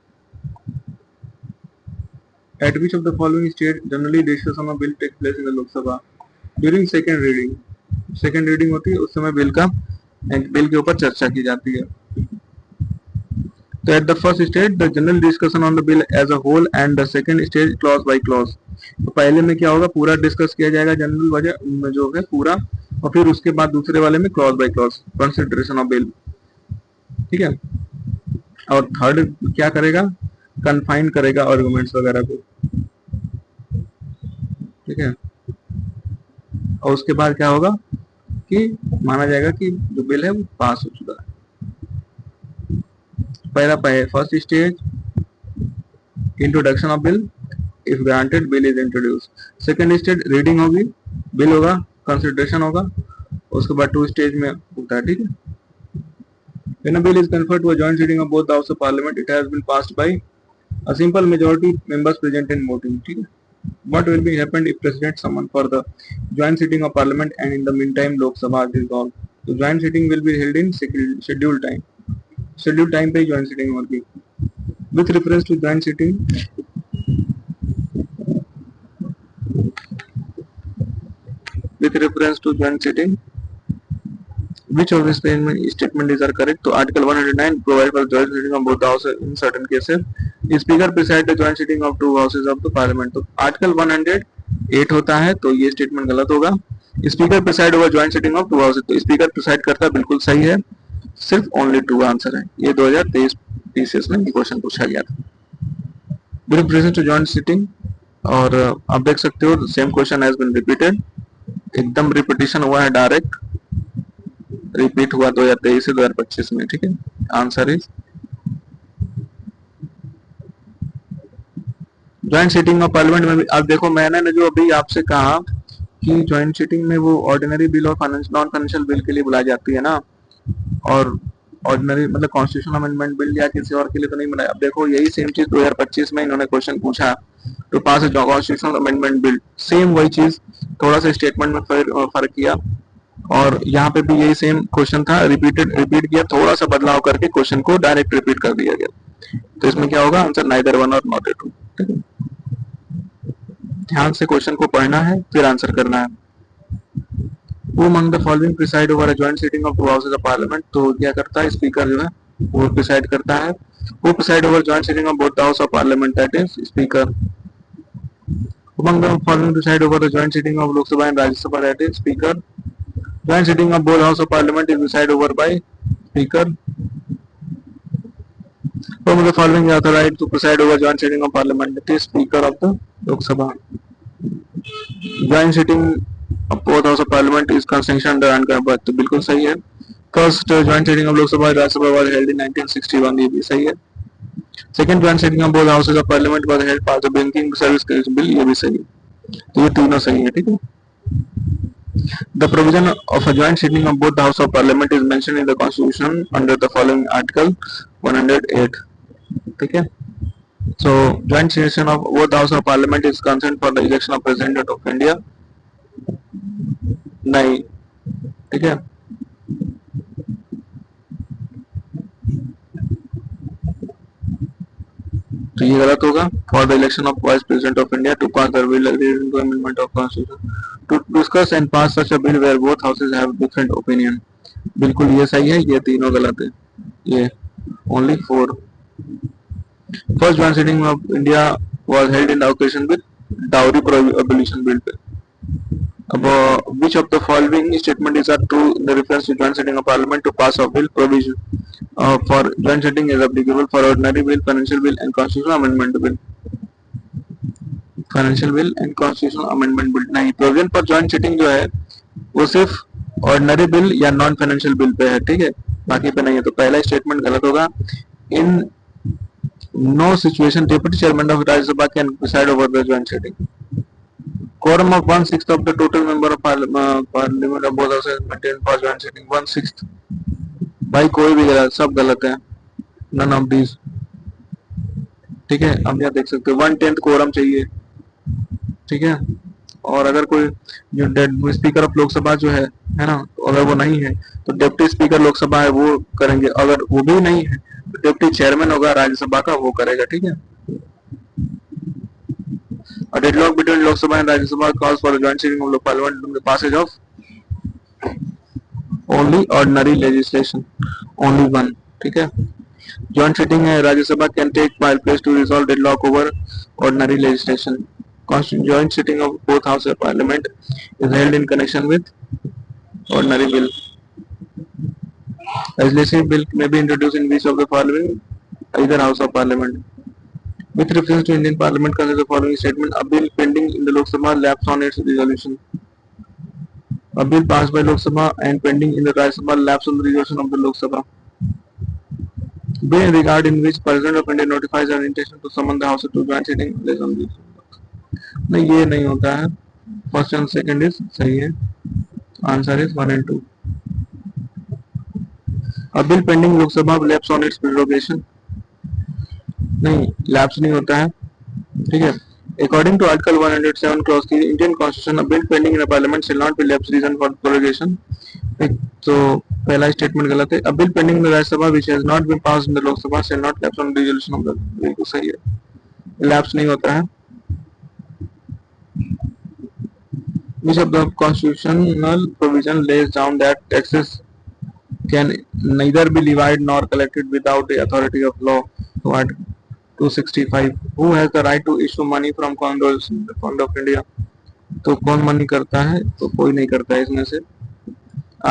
At which of the following state generally discussion of bill takes place in the Lok Sabha? During second reading। Second reading होती है, उस समय बिल के ऊपर चर्चा की जाती है। तो at the first stage the general discussion on the bill as a whole, and the second stage clause by clause. तो पहले में क्या होगा, पूरा डिस्कस किया जाएगा जनरल वजह में जो है पूरा, और फिर उसके बाद दूसरे वाले में clause by clause, consideration of bill. ठीक है, और थर्ड क्या करेगा, कन्फाइन करेगा आर्गुमेंट्स वगैरह को। ठीक है, और उसके बाद क्या होगा कि माना जाएगा कि जो बिल है वो पास हो चुका है। पहला first stage introduction of bill, if granted bill is introduce. Second stage reading होगी, बिल होगा, कंसिडरेशन होगा, उसके बाद 2 स्टेज में होता है। ठीक है, when a bill is conferred to a joint sitting of both the house of parliament, it has been passed by a simple majority members present in voting। ठीक है, what will be happened if president summon for the joint sitting of parliament and in the meantime Lok Sabha is dissolved? So joint sitting will be held in scheduled time। scheduled time पे joint sitting होगी। with reference to joint sitting, with reference to joint sitting, which of the statement are correct? तो article 109 provide for joint sitting of both the houses in certain cases। Speaker preside the joint sitting of 2 houses of the parliament. तो article 108 होता है, तो ये statement गलत होगा। Speaker preside over joint sitting of 2 houses, तो speaker preside करता है, बिल्कुल सही है, सिर्फ ओनली 2 आंसर है। ये 2023 पीसीएस में क्वेश्चन पूछा गया था। With reference to joint sitting, और आप देख सकते हो same question has been repeated, एकदम रिपीटिशन हुआ है, डायरेक्ट रिपीट हुआ 2023 से 2025 में। ठीक है, answer is joint sitting of parliament में भी आप देखो, मैंने जो अभी आपसे कहा कि ज्वाइंट सीटिंग में वो ऑर्डिनरी बिल और नॉन फाइनेंशियल बिल के लिए बुलाई जाती है ना, और ऑर्डिनरी मतलब कॉन्स्टिट्यूशन अमेंडमेंट बिल या किसी और के लिए तो नहीं बनाया। अब देखो यही सेम चीज 2025 में इन्होंने क्वेश्चन पूछा तो पास कॉन्स्टिट्यूशन अमेंडमेंट बिल, सेम वही चीज, थोड़ा सा स्टेटमेंट में फर्क किया, और यहाँ पे भी यही सेम क्वेश्चन था, रिपीट किया, थोड़ा सा बदलाव करके क्वेश्चन को डायरेक्ट रिपीट कर दिया गया। तो इसमें क्या होगा आंसर, नाइदर वन और नॉट ए टू। ठीक है, ध्यान से क्वेश्चन को पढ़ना है फिर आंसर करना है। Who among the following preside over a joint sitting of two houses of parliament? तो क्या करता है स्पीकर जो है वो प्रिसाइड करता है। Who preside over joint sitting of both the house of parliament? That is speaker. Who among the following preside over the joint sitting of Lok Sabha and Rajya Sabha? That is speaker. Joint sitting of both house of parliament is presided over by speaker. Who among the following is authorized to preside over joint sitting of parliament? That is speaker of the Lok Sabha. Joint sitting both house of parliament is constitution under and का बात तो बिल्कुल सही है। First joint sitting of Lok Sabha Rajya Sabha was held इन 1961, ये भी सही है। Second joint sitting of both houses of parliament was held for the banking service bill, ये भी सही है। तो ये तीनों सही है। ठीक है, the provision of a joint sitting of both house of parliament is mentioned in the constitution under the following article 108। ठीक है, so joint session of both house of parliament is concerned for the election of president of India, नहीं। ठीक है, तो ये गलत होगा। For the election of vice president of India to pass the bill to amendment of constitution to discuss and pass such a bill where both houses have different opinion, बिल्कुल ये सही है, ये तीनों गलत है। ये only 4। First joint sitting of India was held in occasion with dowry prohibition bill पे। अब which of the following statement is true in the reference to joint sitting of parliament to pass a bill provision for joint sitting is applicable for ordinary bill, financial bill and constitutional amendment bill? Financial bill and constitutional amendment bill नहीं, provision for joint sitting जो है वो सिर्फ ordinary bill या non financial bill pay है। ठीक है, बाकी पे नहीं है, तो पहला स्टेटमेंट गलत होगा। In know situation deputy chairman of Rajya Sabha can preside over the joint sitting. Quorum of 1/6 of the total member of parliament of both houses maintained for joint sitting 1/6। भाई कोई भी गलत, सब गलत है, none of these। ठीक है, अब यहाँ देख सकते हो 1/10 कोरम चाहिए। ठीक है, और अगर कोई जो स्पीकर ऑफ लोकसभा जो है ना, तो अगर वो नहीं है तो डिप्टी स्पीकर लोकसभा है वो करेंगे, अगर वो भी नहीं है तो डिप्टी चेयरमैन होगा राज्यसभा का, वो करेगा। ठीक है, A deadlock between Lok Sabha and Rajya Sabha calls for a joint sitting of the Parliament on the passage of only ordinary legislation, only one। ठीक है, joint sitting है राज्य सभा can take place to resolve deadlock over ordinary legislation। Joint sitting of both houses of Parliament is held in connection with ordinary bill। Legislative bill may be introduced in which of the following either house of Parliament? With reference to Indian Parliament, consider the following statement: a bill pending in the Lok Sabha lapsed on its resolution। A bill passed by Lok Sabha and pending in the Rajya Sabha lapsed on the resolution of the Lok Sabha। Bill in regard in which President of India notifies an intention to summon the House to joint sitting based on this। नहीं, ये नहीं होता है। First and second is सही है, answer is 1 and 2। A bill pending Lok Sabha lapsed on its prorogation। नहीं, lapse नहीं होता है। ठीक है, अकॉर्डिंग टू आर्टिकल 107 क्लॉज की Indian constitution, a bill pending in parliament shall not be lapse reason for prorogation. तो पहला statement गलत है। A bill pending in the Rajya Sabha which has not been passed in the Lok Sabha shall not lapse on resolution of the, बिल्कुल सही है, lapse नहीं होता है। Which of the constitutional provision lays down that taxes can neither be levied nor collected without the authority of law? So Article 265। Who has the right to issue money from Condoleezza Fund of India? तो कौन money करता है? तो कोई नहीं करता है इसमें से।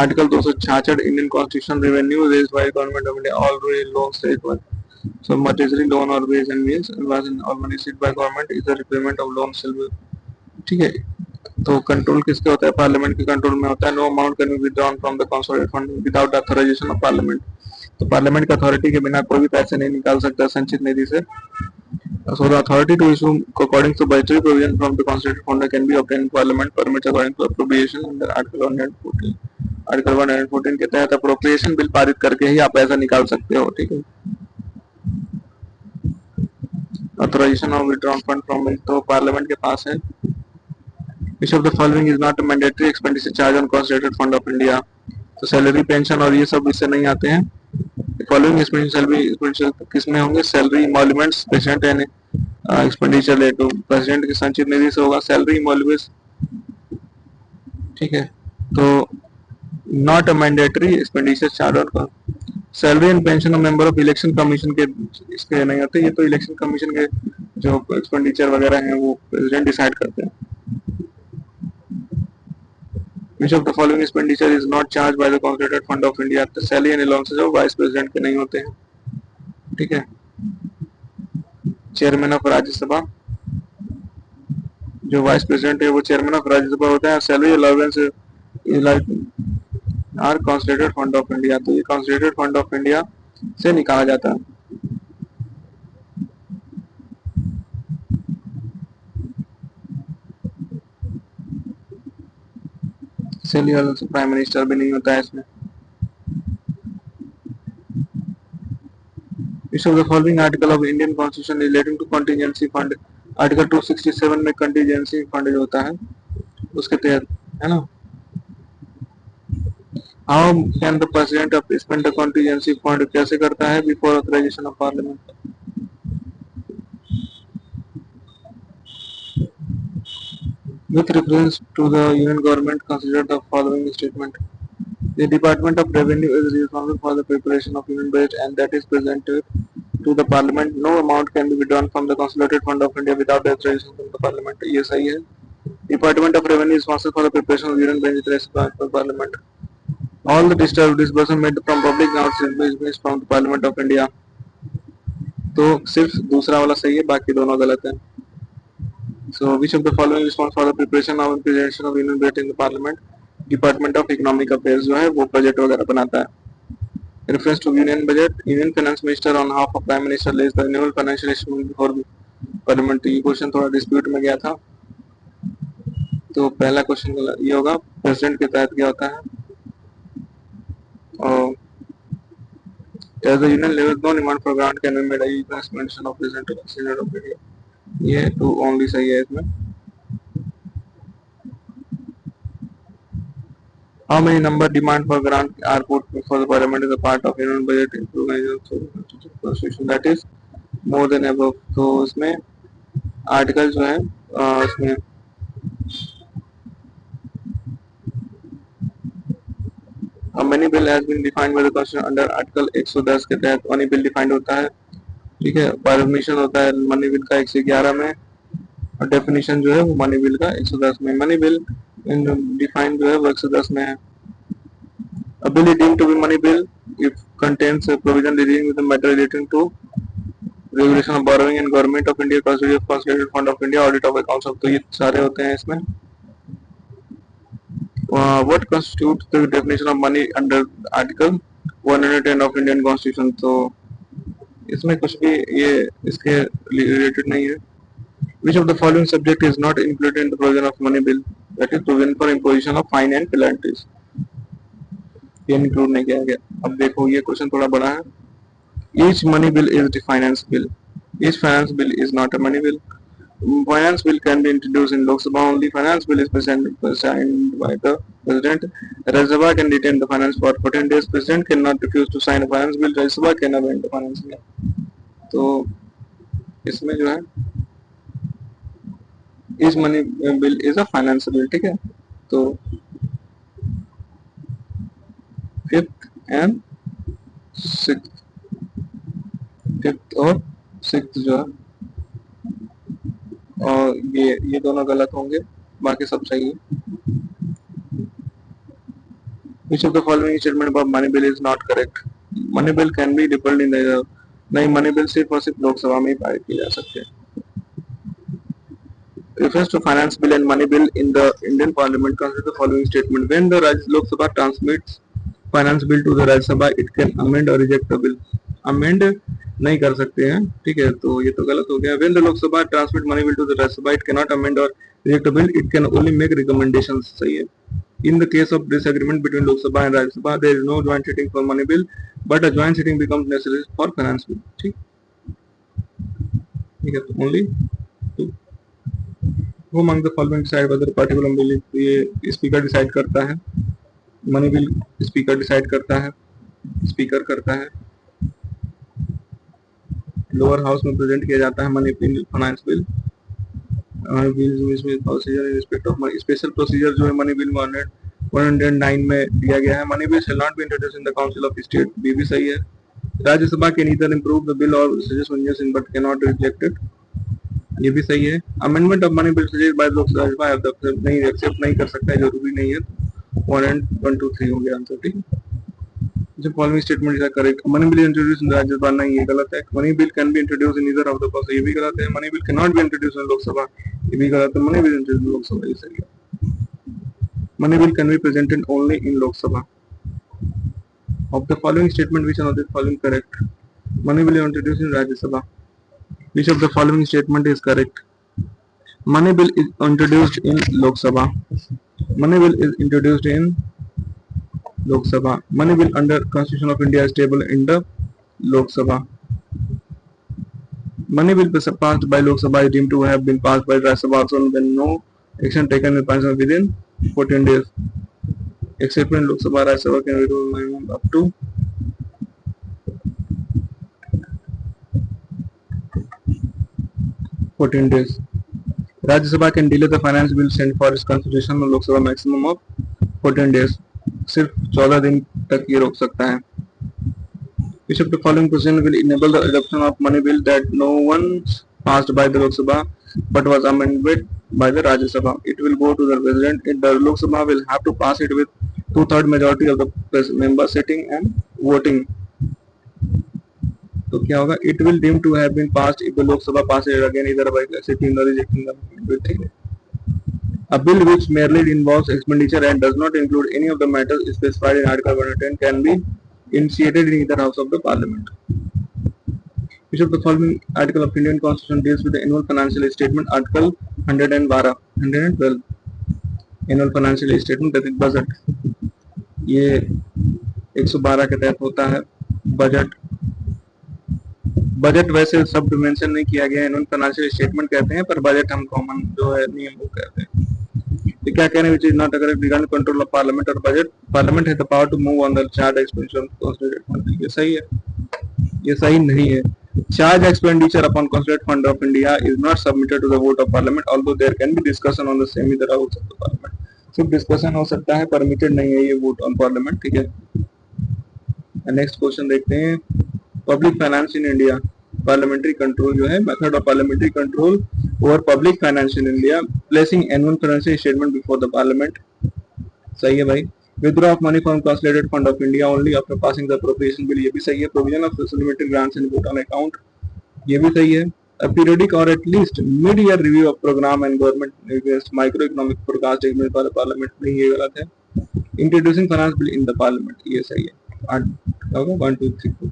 Article 266 Indian constitution, revenue raised by government of India all rural loans. So monetary loan or wage and meals advance or money issued by government is the repayment of loan shall be, ठीक है। तो control किसके होता है, parliament के control में होता है। No amount can be withdrawn from the consolidated fund without authorization of parliament, तो पार्लियामेंट की अथॉरिटी के बिना कोई भी पैसे नहीं निकाल सकता संचित निधि से। So the authority to issue according to budgetary provision from the constituted fund can be obtained in parliament permits according to appropriation under article 114। Article 114 के तहत अप्रोप्रिएशन बिल पारित करके ही आप पैसा निकाल सकते हो, ठीक है। Authorization of withdrawn fund from, तो पार्लियामेंट के पास है। Which of the following is not mandatory expenditure charge on constituted fund of India, तो सैलरी पेंशन और ये सब इससे नहीं आते हैं। फॉलोइंग एक्सपेंडिचर किसमें होंगे, सैलरी इमोल्यूमेंट्स प्रेसिडेंट यानी एक्सपेंडिचर ले तो प्रेसिडेंट की संचित निधि से होगा सैलरी इमोल्यूमेंट्स, ठीक है। तो not a mandatory expenditure charge on salary and pension of member of election commission के इसके नहीं आते, ये तो इलेक्शन कमीशन के जो एक्सपेंडिचर वगैरह हैं वो प्रेसिडेंट डिसाइड करते हैं। Which of the following expenditure is not charged by the consolidated fund of India, तो salary and allowances of vice president के नहीं होते हैं, ठीक है। चेयरमैन ऑफ राज्यसभा, जो वाइस प्रेसिडेंट है वो चेयरमैन ऑफ राज्यसभा होता है। Salary allowance are consolidated fund of India, तो ये कंसोलिडेटेड फंड ऑफ इंडिया से निकाला जाता है। सैलरी अलाउंस प्राइम मिनिस्टर भी नहीं होता है इसमें। Which of the following article of Indian Constitution relating to contingency fund, article 267 में कंटीजेंसी फंड जो होता है उसके तहत है ना। How can the president of spend the contingency fund, कैसे करता है, before authorization of parliament. With reference to the union government, consider the following statement. The Department of Revenue is responsible for the preparation of union budget and that is presented to the parliament. No amount can be withdrawn from the consolidated fund of India without the authorization from the parliament, ये सही है। Department of Revenue is responsible for the preparation of union budget and for parliament. All the disbursement made from public grants is from the parliament of India, तो सिर्फ दूसरा वाला सही है, बाकी दोनों गलत है। So which of the following is responsible for the preparation of and presentation of union budget in the parliament? Department of economic affairs जो है वो बजट वगैरह बनाता है। Reference to union budget, union finance minister on half of prime minister lays the annual financial statement before parliament, ये question थोड़ा dispute में गया था। तो पहला क्वेश्चन ये होगा, प्रेसिडेंट के तहत क्या होता है। और as the union level no demand for grant can be made, explanation of president of India, ये तो ओनली सही है इसमें। How many number demand for grant are put before the parliament as a part of union budget constitution, that is more than above, तो इसमें article जो है इसमें money bill has been defined by the constitution under article 110 के तहत money bill defined होता है, ठीक है। परमिशन होता है मनी बिल का 111 में और डेफिनेशन जो है वो मनी बिल का 110 में। मनी बिल डिफाइंड जो है वो 110 में है। A bill is deemed to be money bill if contains a provision dealing with the matter relating to regulation of borrowing and government of India, custody of consolidated fund of India, audit of accounts of, तो ये सारे होते हैं इसमें। What constitutes the definition of money under article 110 of Indian Constitution, तो इसमें कुछ भी ये इसके रिलेटेड नहीं है। Which of the following subject is not included in the provision of money bill, that is provision for imposition of fine and penalties, ये include नहीं किया गया। अब देखो ये क्वेश्चन थोड़ा बड़ा है। Each money bill is the finance bill. Each finance bill is not a money bill. Finance bill can be introduced in Lok Sabha only. Finance bill is signed by the president. Rajya Sabha can detain the finance for 14 days. President cannot refuse to sign a finance bill. Rajya Sabha can amend the finance bill. तो इसमें जो है each money bill is a finance bill, ठीक है। तो fifth and sixth, fifth और sixth जो है और ये दोनों गलत होंगे, बाकी सब सही है। Which of the following statement about money bill is not correct? Money bill can be deployed in the नहीं, मनी बिल सिर्फ और सिर्फ लोकसभा में ही पारित किए जा सकते हैं। Refers to finance bill and money bill in the Indian Parliament consider the following statement: when the Lok Sabha transmits finance bill to the Rajya Sabha, it can amend or reject the bill. Amend नहीं कर सकते हैं, ठीक है, तो ये तो गलत हो गया। When the Lok Sabha transmit money bill to the Rajya Sabha, it cannot amend or reject the bill. It can only make recommendations. सही है। In the case of disagreement between Lok Sabha and Rajya Sabha, there is no joint sitting for money bill, but a joint sitting becomes necessary for finance bill. ठीक है, तो only two. Who among the following decide whether a particular bill, ये speaker decide करता है, money bill speaker decide करता है, speaker करता है, लोअर हाउस में प्रेजेंट किया जाता है money bill, finance bill, special procedure जो है मनी बिल 109 में दिया गया है। Money bill shall not be introduced in the council of state, भी सही है। Rajya Sabha can either improve the bill और suggest changes in but can not reject it, ये भी सही है। Amendment of money bill suggest by Lok Sabha नहीं एक्सेप्ट नहीं कर सकता है, जरूरी नहीं है। 1 and 1 2 3 हो गया आंसर, ठीक है। जो following statement is correct, money bill introduce इन राज्यसभा, नहीं ये गलत है। Money bill can be introduce in either of the house, ये भी गलत है। Money bill can not be introduce in Lok Sabha, ये भी गलत है। Money bill introduce in Lok Sabha, ये सही है। Money bill can be presented only in Lok Sabha. Of the following statement which one of the following correct, money bill introduce in Rajya Sabha, which of the following statement is correct? Money bill is introduced in Lok Sabha. Money bill is introduced in Lok Sabha. Money bill under Constitution of India is tabled in the Lok Sabha. Money bill passed by Lok Sabha is deemed to have been passed by Rajya Sabha also when no action taken with Parliament within 14 days. Except when Lok Sabha, Rajya Sabha can withdraw minimum up to 14 days. Rajya Sabha can delay the finance bill sent for its consideration, Lok Sabha maximum of 14 days. सिर्फ 14 दिन तक ये रोक सकता है। Which of the following provision will enable the adoption of money bill that no once passed by the Lok Sabha but was amended by the Rajya Sabha? It will go to the president. The Lok Sabha will have to pass it with 2/3 majority of the members sitting and voting. तो क्या होगा? It will deem to have been passed if the Lok Sabha passes it again either by accepting or rejecting the bill. ठीक है। A bill which merely involves expenditure and does not include any of the matters specified in Article 110 can be initiated in either house of the Parliament. Which of the following article of Indian Constitution deals with the annual financial statement? Article 112, 112 annual financial statement, that is budget. ये 112 के तहत होता है budget. Budget वैसे सब mention नहीं किया गया है, एनुअल फाइनेंशियल स्टेटमेंट कहते हैं, पर बजट हम कॉमन जो है नियम वो कहते हैं। तो क्या कहने which is not correct regarding control of parliament और budget, parliament has the power to move on the charge expenditure consolidated fund, ये सही है, ये सही नहीं है। Charge expenditure upon consolidated fund of India is not submitted to the vote of parliament although there can be discussion on the same in the house of the parliament. सिर्फ discussion हो सकता है, परमिटेड नहीं है ये vote on parliament, ठीक है। Next question देखते हैं, public finance in India, parliamentary control जो है, method of parliamentary control over public finance in India, placing annual financial statement before the parliament, सही है भाई। Withdraw of money from consolidated fund of India only after passing the appropriation bill, ये भी सही है। Provision of limited grants in vote on account, ये भी सही है। A periodic or at least mid-year review of program and government against microeconomic forecast made by the parliament, नहीं ये गलत है। Introducing finance bill in the parliament, ये सही है। 1 2 3 4।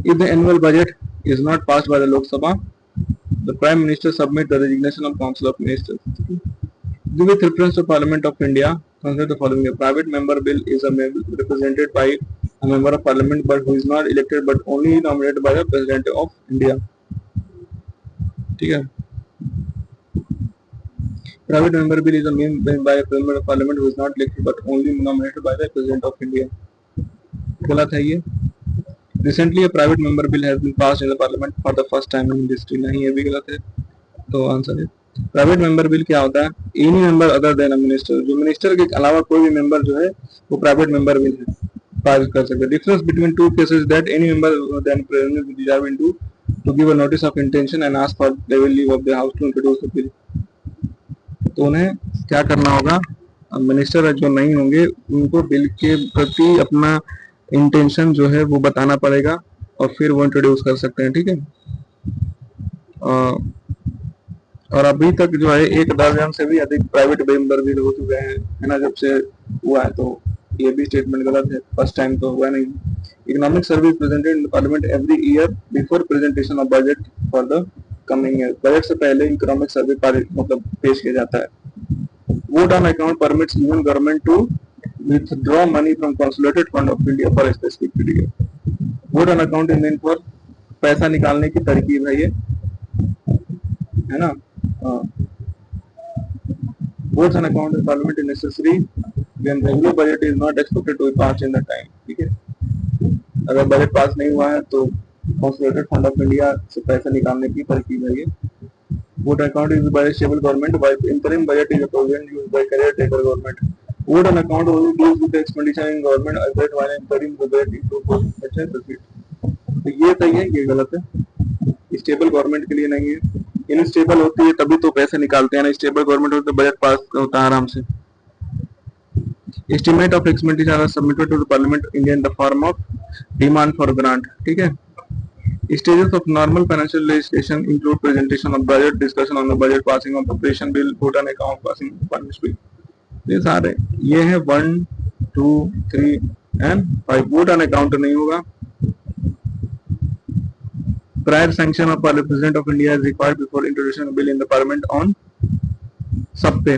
If the annual budget is not passed by the Lok Sabha, the Prime Minister submit the resignation of Council of Ministers. With reference to Parliament of India, consider the following: a private member bill is a represented by a member of Parliament, but who is not elected but only nominated by the President of India. ठीक है। Private member bill is a bill by a member of Parliament who is not elected but only nominated by the President of India. गलत है ये। Recently, a private member bill has been passed in the Parliament for the first time in history, नहीं ये भी गलत है। तो answer है प्राइवेट मेंबर बिल क्या होता है? Any member other than a minister, जो मिनिस्टर के अलावा कोई भी मेंबर जो है वो प्राइवेट मेंबर बिल है, पास कर सकते हैं। Difference between two cases that any member then president will deserve into to give a notice of intention and ask for level leave of the house to introduce the bill. तो उन्हें क्या करना होगा? Minister जो नहीं होंगे उनको bill के प्रति अपना इंटेंशन जो है वो बताना पड़ेगा और फिर वो इंट्रोड्यूस कर सकते हैं, ठीक है। और अभी तक जो है 1 दर्जन से भी अधिक प्राइवेट मेंबर भी हो चुके हैं, है ना, जब से हुआ है। तो ये भी स्टेटमेंट गलत है, फर्स्ट टाइम तो हुआ नहीं। Economic service presented in parliament every year before presentation of budget for the coming year. Budget से पहले इकोनॉमिक सर्वे मतलब पेश किया जाता है। Vote on account permits union government to withdraw money from consolidated fund of India for a specific period. Vote on account in mean for पैसा निकालने की तरकीब है ये, है ना। Votes on account in parliament is necessary when regular budget is not expected to be passed in the time, ठीक है। अगर बजट पास नहीं हुआ है तो कंसोलिडेटेड फंड ऑफ इंडिया से पैसा निकालने की तरकीब है ये। Vote account is by stable government while interim budget is a provision used by caretaker government. Vote on account only deals with the expenditure in government budget while interim budget is to proceed. तो ये सही है, ये गलत है। Stable government के लिए नहीं है। इनस्टेबल होती है तभी तो पैसे निकालते हैं ना, स्टेबल गवर्नमेंट होती है बजट पास होता है आराम से। Estimate of expenditure are submitted to the parliament India in the form of demand for grant, ठीक है। Stages of normal financial legislation include presentation of budget, discussion on the budget, passing of appropriation bill, vote on account, passing finance bill. ये सारे ये है 1, 2, 3 and 5। Vote on account नहीं होगा। Prior sanction of President of India is required before introduction of bill in the Parliament on सब पे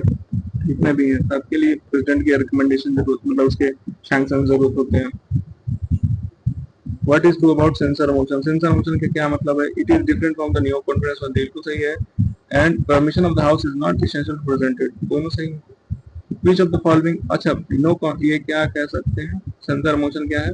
जितने भी हैं सबके लिए प्रेसिडेंट की रिकमेंडेशन जरूरत, मतलब उसके सैंक्शन जरूरत होते हैं। What is true about censor motion? Censor motion के क्या मतलब है? It is different from the new conference one, बिल्कुल सही है। And permission of the house is not essential presented, दोनों सही है। Which of the following, अच्छा no, ये क्या कह सकते हैं? Censor motion क्या है?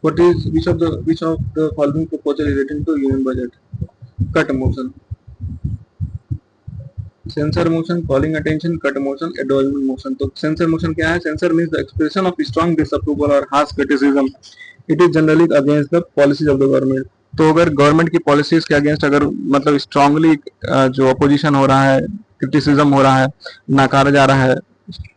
What is which of the following proposal relating to union budget? Cut motion, censure motion, calling attention, cut motion, adjournment motion. तो सेंसर मोशन क्या है? Censure means the expression of strong disapproval और harsh criticism. It is generally against the policies of the government. तो अगर government की policies के against अगर मतलब स्ट्रांगली जो अपोजिशन हो रहा है, क्रिटिसिज्म हो रहा है, नकारा जा रहा है,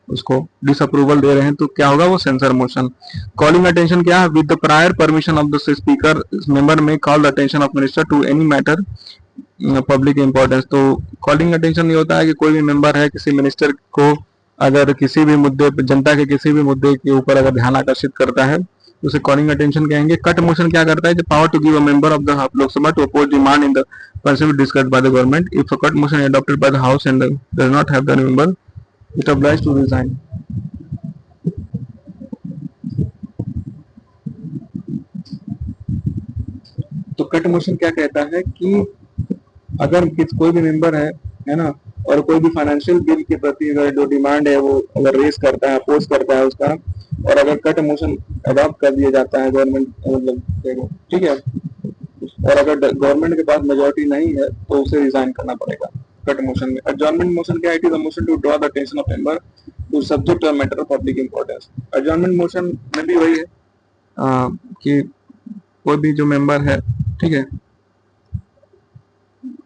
उसको डिसअप्रूवल दे रहे हैं, तो क्या होगा? वो सेंसर मोशन। कॉलिंग अटेंशन क्या है? With the prior permission of the speaker member may call the attention of minister to any matter public importance. तो कॉलिंग अटेंशन ये होता है कि कोई भी मेंबर है किसी मिनिस्टर को अगर किसी भी मुद्दे पर, जनता के किसी भी मुद्दे के ऊपर अगर ध्यान आकर्षित करता है तो उसे कॉलिंग अटेंशन कहेंगे। कट मोशन क्या करता है? The power to give a member of the Lok Sabha to oppose demand in the principal discussed by the government. If a cut motion adopted by the house and does not have the member, it obliged to resign. तो cut motion क्या कहता है कि अगर कोई भी member है ना, और कोई भी फाइनेंशियल बिल के प्रति अगर जो डिमांड है वो अगर रेस करता है, अपोज करता है उसका, और अगर कट मोशन अडॉप्ट कर दिया जाता है गवर्नमेंट मतलब, ठीक है, और अगर गवर्नमेंट के पास मेजोरिटी नहीं है तो उसे रिजाइन करना पड़ेगा कट मोशन में। एडजॉर्नमेंट मोशन क्या है? It is a motion to draw the attention of member to subject और matter of public importance. Adjournment motion में भी वही है कि कोई भी जो मेंबर है, ठीक है,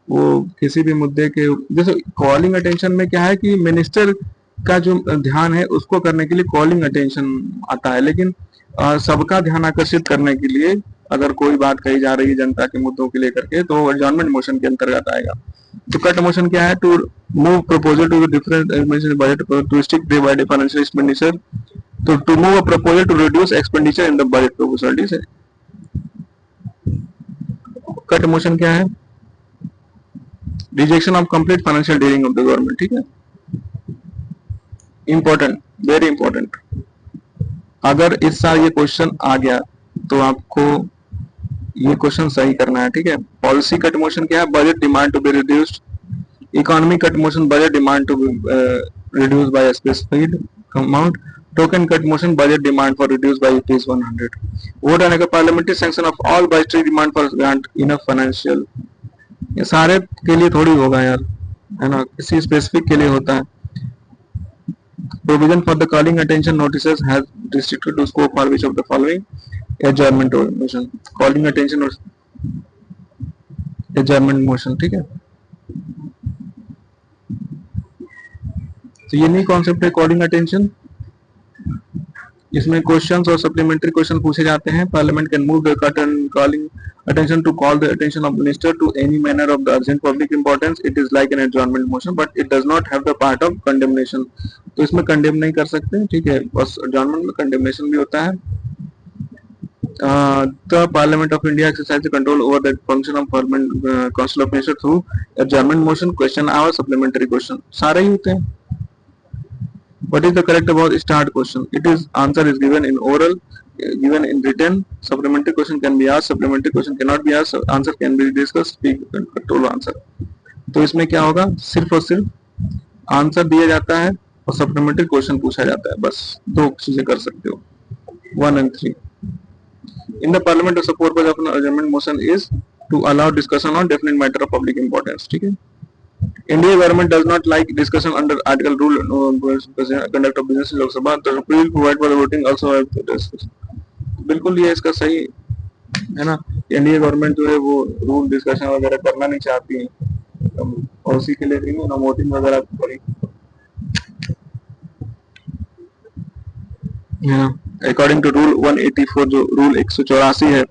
वो किसी भी मुद्दे के, जैसे कॉलिंग अटेंशन में क्या है कि मिनिस्टर का जो ध्यान है उसको करने के लिए कॉलिंग अटेंशन आता है, लेकिन सबका ध्यान आकर्षित करने के लिए अगर कोई बात कही जा रही है जनता के मुद्दों के लेकर के तो एडजॉर्नमेंट मोशन के अंतर्गत आएगा। तो कट मोशन क्या है? To move proposal to different budget to stick by financial expenditure. तो to move a proposal to reduce expenditure in the budget proposal से कट मोशन क्या है? Rejection of complete financial dealing of the government, ठीक है। Important, very important. अगर इस साल ये क्वेश्चन आ गया तो आपको ये क्वेश्चन सही करना है, ठीक है। पॉलिसी कट मोशन क्या है? Budget demand to be reduced. Economic cut motion, budget demand to be reduced by specified amount. Token cut motion, budget demand for reduced by ₹100। Vote on a parliamentary sanction of all budgetary demand for grant enough financial. ये सारे के लिए थोड़ी होगा यार, है ना, किसी स्पेसिफिक के लिए होता है। Provision for the calling attention notices has restricted to scope for which of the following? Adjournment motion, calling attention or adjournment motion, ठीक है। तो ये नहीं कॉन्सेप्ट है कॉलिंग अटेंशन। इसमें क्वेश्चंस और सप्लीमेंट्री क्वेश्चन पूछे जाते हैं। Parliament can move the curtain calling attention to call the attention of minister to any manner of the urgent public importance. It is like an adjournment motion but it does not have the part of condemnation. तो इसमें condemn नहीं कर सकते, ठीक है, बस adjournment में condemnation भी होता है। The Parliament of India exercises control over the function of Parliament Council of Ministers through adjournment motion, question hour, supplementary question, सारे ही होते हैं। What is the correct about start question? It is answer is given in oral, given in written. Supplementary question can be asked, supplementary question cannot be asked, answer can be discussed, speak control answer. तो इसमें क्या होगा, सिर्फ और सिर्फ answer दिया जाता है और सप्लीमेंट्री क्वेश्चन पूछा जाता है, बस दो चीजें कर सकते हो, 1 and 3. In the parliament, the purpose of an adjournment motion is to allow discussion on definite matter of public importance, ठीक है। India government does not like discussion under article rule conduct of business in Lok Sabha. The rule provide for the voting also have to discuss. बिल्कुल ये इसका सही है ना। India government जो है वो रूल डिस्कशन वगैरह करना नहीं चाहती है और उसी के लिए ना वोटिंग वगैरह करी। अकॉर्डिंग टू रूल 184, जो रूल 184 है,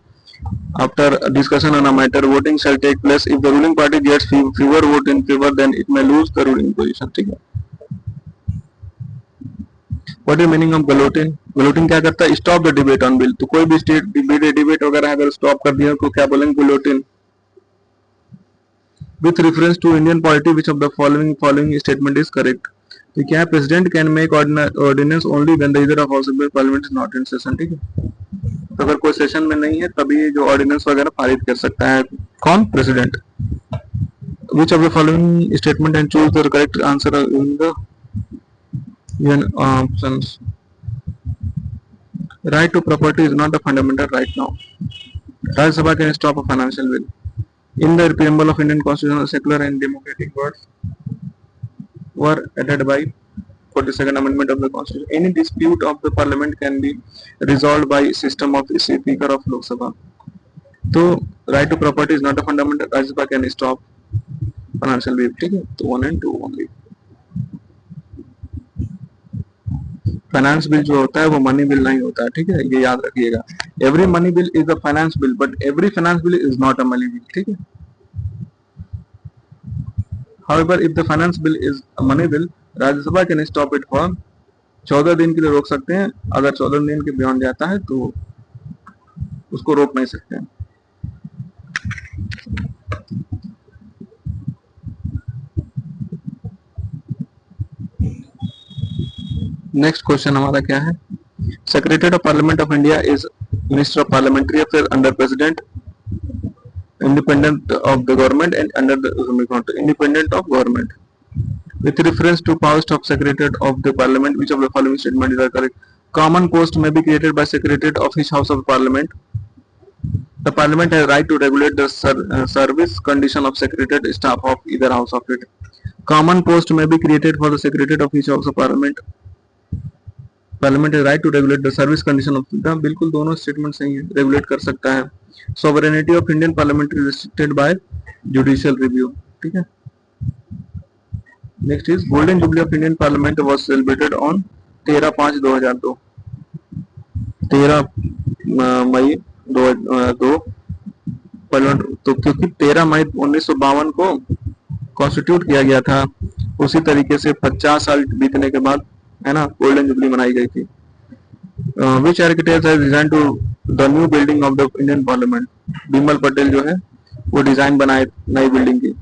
after discussion on a matter, voting shall take place if the ruling party gets fewer vote in favor, then it may lose the ruling position, ठीक है। What is meaning of guillotine? Guillotine क्या करता है, stop the debate on bill। तो कोई भी state debate वगैरह अगर स्टॉप कर दिया तो क्या बोलेंगे, guillotine। With reference to Indian polity, which of the following statement is correct? तो क्या है, president can make ordinance only when the leader of house of parliament is not in session, ठीक है। तो अगर कोई सेशन में नहीं है तभी जो ऑर्डिनेंस वगैरह पारित कर सकता है, कौन, president. Which of the following statement and choose the correct answer in the options. Right to property is not a fundamental right now. Rajya Sabha can stop a financial bill. In the preamble of Indian Constitution, secular and democratic words were added by 42nd Amendment of the Constitution. Any dispute of the Parliament can be resolved by system of the Speaker of Lok Sabha. तो right to property is not a fundamental, Rajya Sabha can stop financial bill, ठीक है। तो 1 and 2 only। Finance bill जो होता है वो money bill नहीं होता है, ठीक है, ये याद रखिएगा। Every money bill is a finance bill but every finance bill is not a money bill, ठीक है। However, if the finance bill is a money bill, Rajya Sabha can stop it for 14 दिन के लिए रोक सकते हैं। अगर 14 दिन के बियॉन्ड जाता है तो उसको रोक नहीं सकते हैं। नेक्स्ट क्वेश्चन हमारा क्या है, secretary of parliament of India is minister of parliamentary affair under president, independent of the government and under the independent of government. With reference to post of secretary of the parliament, which of the following statement is correct? Common post may be created by secretary of each house of parliament. The parliament has right to regulate the service condition of secretary staff of either house of it. Common post may be created for the secretary of each house of parliament. Parliament has right to regulate the service condition of the, बिल्कुल दोनों statement सही है, regulate कर सकता है। Sovereignty of Indian Parliament is restricted by judicial review, ठीक है। Next is Golden Jubilee of Indian Parliament was celebrated on 13/5/2002, 13 मई 2002। तो क्योंकि 13 मई 1952 को कॉन्स्टिट्यूट किया गया था, उसी तरीके से 50 साल बीतने के बाद, है ना, गोल्डन जुबली मनाई गई थी। Which architect has designed to the new building of the Indian Parliament? Bimal Patel जो है वो डिजाइन बनाए नई बिल्डिंग की।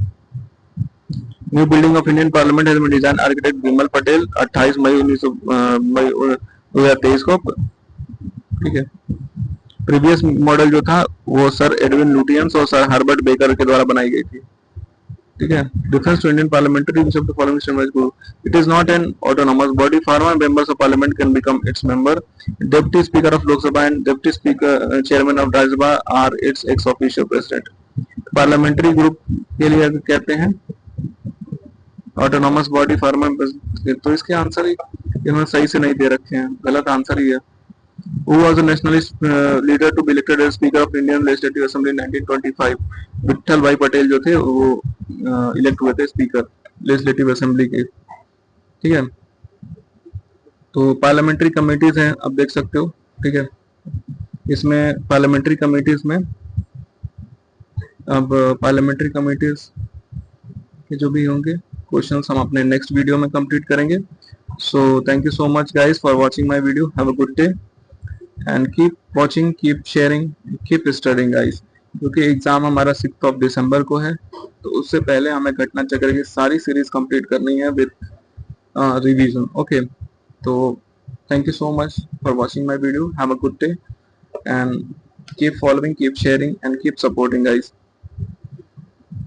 New building of Indian parliament has been design architect Bimal Patel 28 मई 2023 को, ठीक है। प्रीवियस मॉडल जो था वो सर एडविन लुटियंस और सर हर्बर्ट बेकर के द्वारा बनाई गई थी, ठीक है। Difference to Indian parliamentary which of the following statement, it is not an autonomous body, former members of parliament can become its member, deputy speaker of Lok Sabha and deputy speaker chairman of Rajya Sabha are its ex officio president. Parliamentary group के लिए कहते हैं autonomous body, farmer, तो इसके answer ही इन्होंने सही से नहीं दे रखे हैं, गलत आंसर ही है। Who was a nationalist leader to be elected as Speaker of Indian Legislative Assembly in 1925? Vitthal भाई पटेल जो थे वो इलेक्ट हुए थे स्पीकर लेजिस्लेटिव असेंबली के, ठीक है। तो पार्लियामेंट्री कमेटीज हैं, आप देख सकते हो, ठीक है। इसमें पार्लियामेंट्री कमेटीज में अब पार्लियामेंट्री कमेटीज के जो भी होंगे क्वेश्चंस हम अपने नेक्स्ट वीडियो में कंप्लीट करेंगे। So thank you so much guys for watching my video. Have a good day and keep watching, keep sharing, keep studying guys, क्योंकि एग्जाम हमारा 6 दिसंबर को है, तो उससे पहले हमें घटना चक्र की सारी सीरीज कंप्लीट करनी है विद रिवीजन। ओके, तो thank you so much for watching my video. Have a good day and keep following, keep sharing and keep supporting guys.